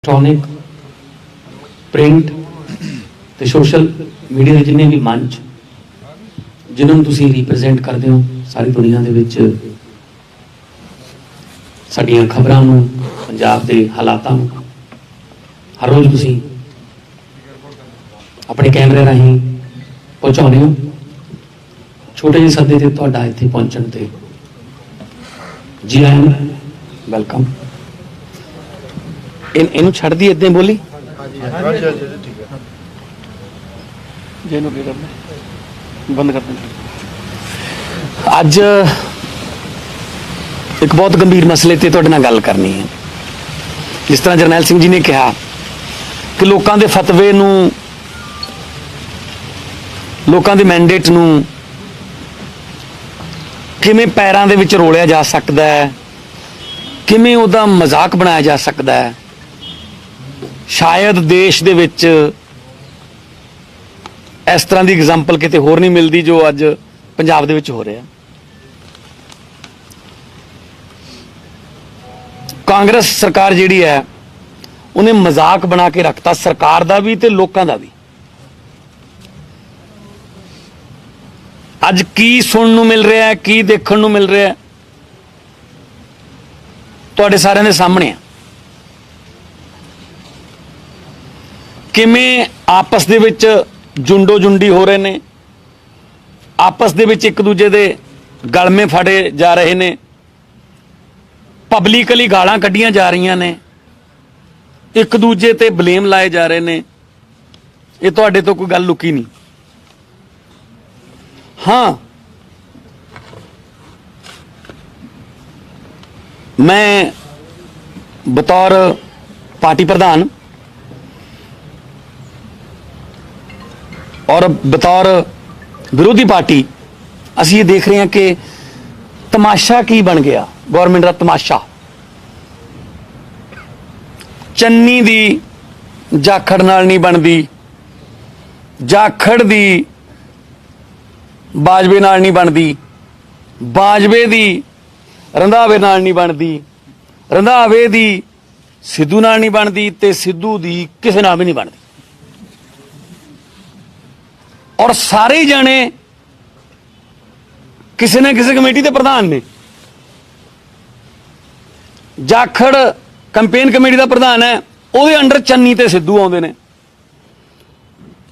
Electronic print ते social media के जिन्ने भी मंच जिन्होंने तुसी रिप्रजेंट करते हो सारी दुनिया दे विच साडियां खबरां नूं पंजाब दे हालातां नूं हर रोज़ तुसी अपने कैमरे राहीं पहुँचाउने हो। छोटे ਜਿਹੇ सदे ते तुहाडा इत्थे पहुंचण ते जी आया वेलकम। इनू छड़ दी इदा बोली बंद कर अज एक बहुत गंभीर मसले ते तुहाडे नाल गल करनी है। जिस तरह जरनैल सिंह जी ने कहा कि लोगों के फतवे नूं लोगों के मैंडेट नूं किवें पैरां दे विच रोलिया जा सकता है, किवें उहदा मजाक बनाया जा सकता है। शायद देश दे विच इस तरह की एग्जाम्पल किते होर नहीं मिलती जो अज पंजाब दे विच हो रहा। कांग्रेस सरकार जिहड़ी है उन्हें मजाक बना के रखता सरकार दा भी ते लोकां दा भी। अज की सुनने नूं मिल रहा है, की देखण नूं मिल रहा है, तुहाडे सारिआं दे सामणे है। किवें आपस दे विच जुंडो जुंडी हो रहे ने, आपस दे विच एक दूजे दे गलमे फड़े जा रहे ने, पब्लिकली गालां कड्ढियां जा रही ने, एक दूजे ते ब्लेम लाए जा रहे ने। ये तुहाडे तो कोई गल लुकी नहीं। हाँ, मैं बतौर पार्टी प्रधान और बतौर विरोधी पार्टी असीं ये देख रहे हैं कि तमाशा की बन गया गवर्नमेंट का तमाशा। चन्नी दी जाखड़ नाल नहीं बनती, जाखड़ दी बाजवे नाल नहीं बनती, बाजवे दी रंधावे नाल नहीं बनती, रंधावे दी सिद्धू नाल नहीं बनती, ते सिद्धू दी किसी नाल भी नहीं बनती। और सारे ही जाने किसी न किसी कमेटी के प्रधान ने। जाखड़ कैंपेन कमेटी का प्रधान है, ਉਹਦੇ अंडर चन्नी ते सिद्धू आउंदे ने।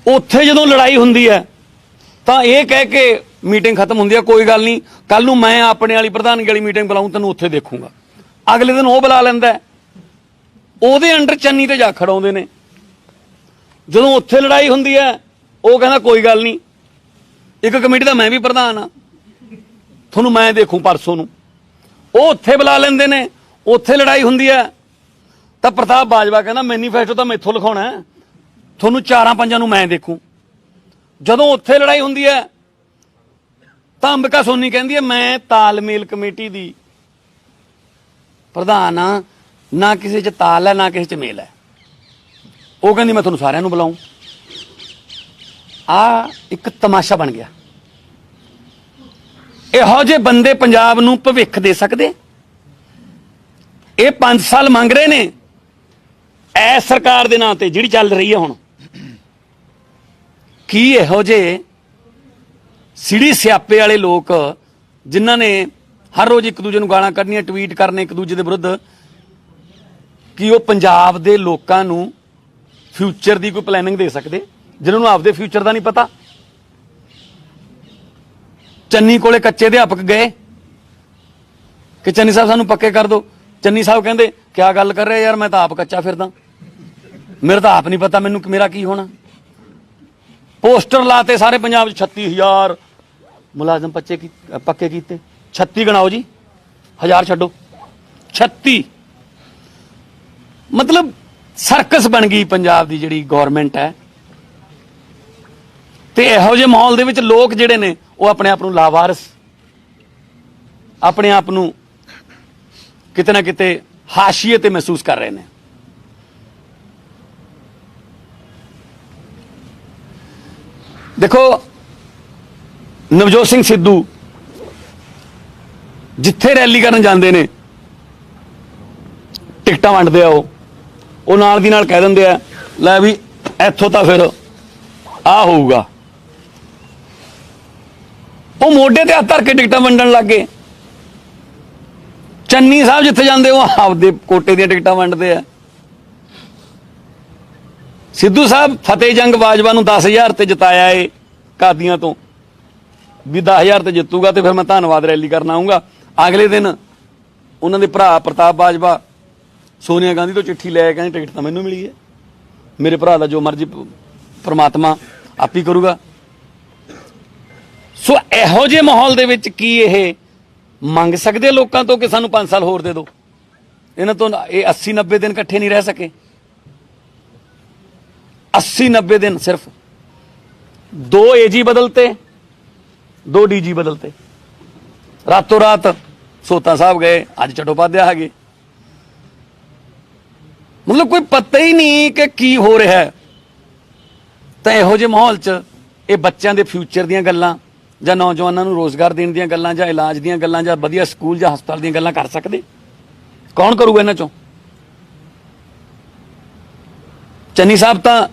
उत्थे जदों लड़ाई हुंदी है तो यह कह के मीटिंग खत्म होंदी है, कोई गल नहीं, कल नूं मैं अपने वाली प्रधानगी वाली मीटिंग बुलाऊं, तैनूं उत्थे देखूंगा। अगले दिन वो बुला लैंदा है, ਉਹਦੇ अंडर चन्नी ते जाखड़ आउंदे ने। जदों उत्थे लड़ाई हुंदी है वो कहना कोई गल नहीं, एक कमेटी का मैं भी प्रधान हाँ, थोनू मैं देखूं परसों नूं। वो उत्थे बुला लेंदे ने, उत्थे लड़ाई हुंदी है तो प्रताप बाजवा कहना मैनीफेस्टो तो मैथों लिखाउणा है, थोनू चारां पंजां नूं मैं देखूं। जदों उत्थे लड़ाई हुंदी है तो अंबिका सोनी कहंदी है मैं तालमेल कमेटी दी प्रधान हाँ, ना किसी च ताल है ना किसी च मेल है। वो कहंदी मैं थोनू सारिआं नूं बुलाऊं। आ एक तमाशा बन गया। इहो जे बंदे पंजाब नूं भविख दे सकदे? ये 5 साल मंग रहे ने इस सरकार दे नां ते जिहड़ी चल रही है हुण। की इहो जे सिड़ी सियापे वाले लोग जिन्हां ने हर रोज़ एक दूजे नूं गालां कढणीਆਂ, ट्वीट करने एक दूजे के विरुद्ध, कि वो पंजाब दे लोकां नूं फ्यूचर की कोई प्लैनिंग दे सकते जिन्होंने आपदे फ्यूचर का नहीं पता। चन्नी कोले कच्चे अध्यापक गए कि चन्नी साहब सानू पक्के कर दो। चन्नी साहब कहते क्या गल कर रहे यार, मैं तो आप कच्चा फिरदा, मेरा तो आप नहीं पता मैनू मेरा की होना। पोस्टर लाते सारे पंजाब 36,000 मुलाजम पक्के कीते। 36 गणाओ जी, 1000 छड्डो, 36। मतलब सर्कस बन गई पंजाब की जिहड़ी गौरमेंट है। ते इहो जे माहौल दे विच लोग जिहड़े ने वो अपने आप नूं लावारस, अपने आप नूं किते ना किते हाशिए ते महसूस कर रहे हैं। देखो नवजोत सिंह सिद्धू जिथे रैली करन जांदे ने टिकटां वंडदे आ, ਉਹ ਨਾਲ ਦੀ ਨਾਲ ਕਹਿ ਦਿੰਦੇ ਆ ਲੈ ਵੀ ਇੱਥੋਂ ਤਾਂ ਫਿਰ ਆ ਹੋਊਗਾ। ਉਹ ਮੋਢੇ ਤੇ ਹੱਥ ਧਰ ਕੇ ਟਿਕਟਾਂ ਵੰਡਣ ਲੱਗ ਗਏ। ਚੰਨੀ ਸਾਹਿਬ ਜਿੱਥੇ ਜਾਂਦੇ ਉਹ ਆਪਦੇ ਕੋਟੇ ਦੀਆਂ ਟਿਕਟਾਂ ਵੰਡਦੇ ਆ। ਸਿੱਧੂ ਸਾਹਿਬ ਫਤਿਹ ਜੰਗ ਬਾਜਵਾ ਨੂੰ 10,000 ਤੇ ਜਿਤਾਇਆ ਏ ਕਾਦੀਆਂ ਤੋਂ, ਵੀ 10,000 ਤੇ ਜਿੱਤੂਗਾ ਤੇ ਫਿਰ ਮੈਂ ਧੰਨਵਾਦ ਰੈਲੀ ਕਰਨ ਆਊਂਗਾ। ਅਗਲੇ ਦਿਨ ਉਹਨਾਂ ਦੇ ਭਰਾ ਪ੍ਰਤਾਪ ਬਾਜਵਾ ਸੋਨੀਆ ਗਾਂਧੀ ਤੋਂ ਚਿੱਠੀ ਲੈ ਕੇ ਕਹਿੰਦੇ ਟਿਕਟ ਤਾਂ ਮੈਨੂੰ ਮਿਲੀ ਹੈ, ਮੇਰੇ ਭਰਾ ਦਾ ਜੋ ਮਰਜ਼ੀ ਪ੍ਰਮਾਤਮਾ ਆਪ ਹੀ ਕਰੂਗਾ। ਸੋ ਇਹੋ ਜਿਹੇ ਮਾਹੌਲ ਦੇ ਵਿੱਚ ਕੀ ਇਹ ਮੰਗ ਸਕਦੇ ਲੋਕਾਂ ਤੋਂ ਕਿ ਸਾਨੂੰ 5 ਸਾਲ ਹੋਰ ਦੇ ਦਿਓ? ਇਹਨਾਂ ਤੋਂ ਇਹ 80-90 ਦਿਨ ਇਕੱਠੇ ਨਹੀਂ ਰਹਿ ਸਕੇ। 80-90 ਦਿਨ ਸਿਰਫ 2 AG ਬਦਲਤੇ, 2 DG ਬਦਲਤੇ, ਰਾਤੋਂ ਰਾਤ ਸੋਤਾ ਸਾਹਿਬ ਗਏ, ਅੱਜ ਚਟੋਪਾਧਿਆ ਆ ਗਏ। ਮਤਲਬ ਕੋਈ ਪਤਾ ਹੀ ਨਹੀਂ ਕਿ ਕੀ ਹੋ ਰਿਹਾ ਹੈ। ਤਾਂ ਇਹੋ ਜਿਹੇ ਮਾਹੌਲ 'ਚ ਇਹ ਬੱਚਿਆਂ ਦੇ ਫਿਊਚਰ ਦੀਆਂ ਗੱਲਾਂ ਜਾਂ ਨੌਜਵਾਨਾਂ ਨੂੰ ਰੋਜ਼ਗਾਰ ਦੇਣ ਦੀਆਂ ਗੱਲਾਂ ਜਾਂ ਇਲਾਜ ਦੀਆਂ ਗੱਲਾਂ ਜਾਂ ਵਧੀਆ ਸਕੂਲ ਜਾਂ ਹਸਪਤਾਲ ਦੀਆਂ ਗੱਲਾਂ ਕਰ ਸਕਦੇ? ਕੌਣ ਕਰੂਗਾ ਇਹਨਾਂ ਚੋਂ? ਚੰਨੀ ਸਾਹਿਬ ਤਾਂ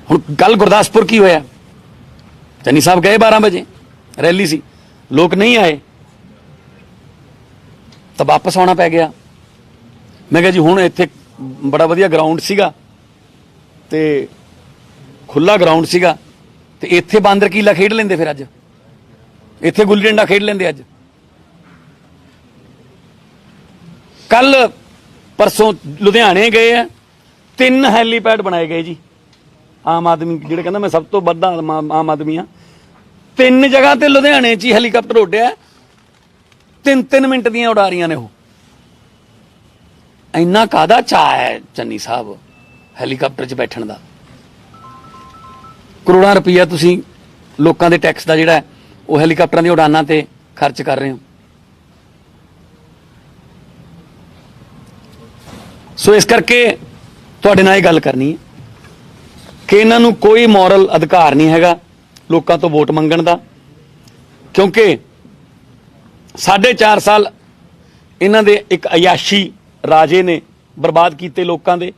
ਹੁਣ ਕੱਲ ਗੁਰਦਾਸਪੁਰ ਕੀ ਹੋਇਆ, ਚੰਨੀ ਸਾਹਿਬ ਗਏ 12 ਵਜੇ, ਰੈਲੀ ਸੀ, ਲੋਕ ਨਹੀਂ ਆਏ ਤਾਂ ਵਾਪਸ ਆਉਣਾ ਪੈ ਗਿਆ। ਮੈਂ ਕਿਹਾ ਜੀ ਹੁਣ ਇੱਥੇ ਬੜਾ ਵਧੀਆ ਗਰਾਊਂਡ ਸੀਗਾ ਤੇ ਖੁੱਲਾ ਗਰਾਊਂਡ ਸੀਗਾ ਤੇ ਇੱਥੇ ਬਾਂਦਰ ਕੀਲਾ ਖੇਡ ਲੈਂਦੇ, ਫਿਰ ਅੱਜ ਇੱਥੇ ਗੁੱਲੀ ਡੰਡਾ ਖੇਡ ਲੈਂਦੇ। ਅੱਜ ਕੱਲ ਪਰਸੋਂ ਲੁਧਿਆਣੇ ਗਏ ਆ, 3 ਹੈਲੀਪੈਡ ਬਣਾਏ ਗਏ ਜੀ। ਆਮ ਆਦਮੀ ਜਿਹੜੇ ਕਹਿੰਦਾ ਮੈਂ ਸਭ ਤੋਂ ਵੱਡਾ ਆਮ ਆਦਮੀ ਆ, 3 ਜਗ੍ਹਾ ਤੇ ਲੁਧਿਆਣੇ 'ਚ ਹੀ ਹੈਲੀਕਾਪਟਰ ਉੱਡਿਆ, 3-3 ਮਿੰਟ ਦੀਆਂ ਉਡਾਰੀਆਂ ਨੇ। ਉਹ ਇੰਨਾ ਕਾਹਦਾ ਚਾਅ ਹੈ ਚੰਨੀ ਸਾਹਿਬ ਹੈਲੀਕਾਪਟਰ 'ਚ ਬੈਠਣ ਦਾ? ਕਰੋੜਾਂ ਰੁਪਈਆ ਤੁਸੀਂ ਲੋਕਾਂ ਦੇ ਟੈਕਸ ਦਾ ਜਿਹੜਾ ਉਹ ਹੈਲੀਕਾਪਟਰਾਂ ਦੀਆਂ ਉਡਾਨਾਂ ਤੇ ਖਰਚ ਕਰ ਰਹੇ ਹੋ। ਸੋ ਇਸ ਕਰਕੇ ਤੁਹਾਡੇ ਨਾਲ ਇਹ ਗੱਲ ਕਰਨੀ ਹੈ ਕਿ ਇਹਨਾਂ ਨੂੰ ਕੋਈ ਮੋਰਲ ਅਧਿਕਾਰ ਨਹੀਂ ਹੈਗਾ ਲੋਕਾਂ ਤੋਂ ਵੋਟ ਮੰਗਣ ਦਾ, ਕਿਉਂਕਿ 4.5 ਸਾਲ ਇਹਨਾਂ ਦੇ ਇੱਕ ਅਯਾਸ਼ੀ ਰਾਜੇ ਨੇ ਬਰਬਾਦ ਕੀਤੇ ਲੋਕਾਂ ਦੇ,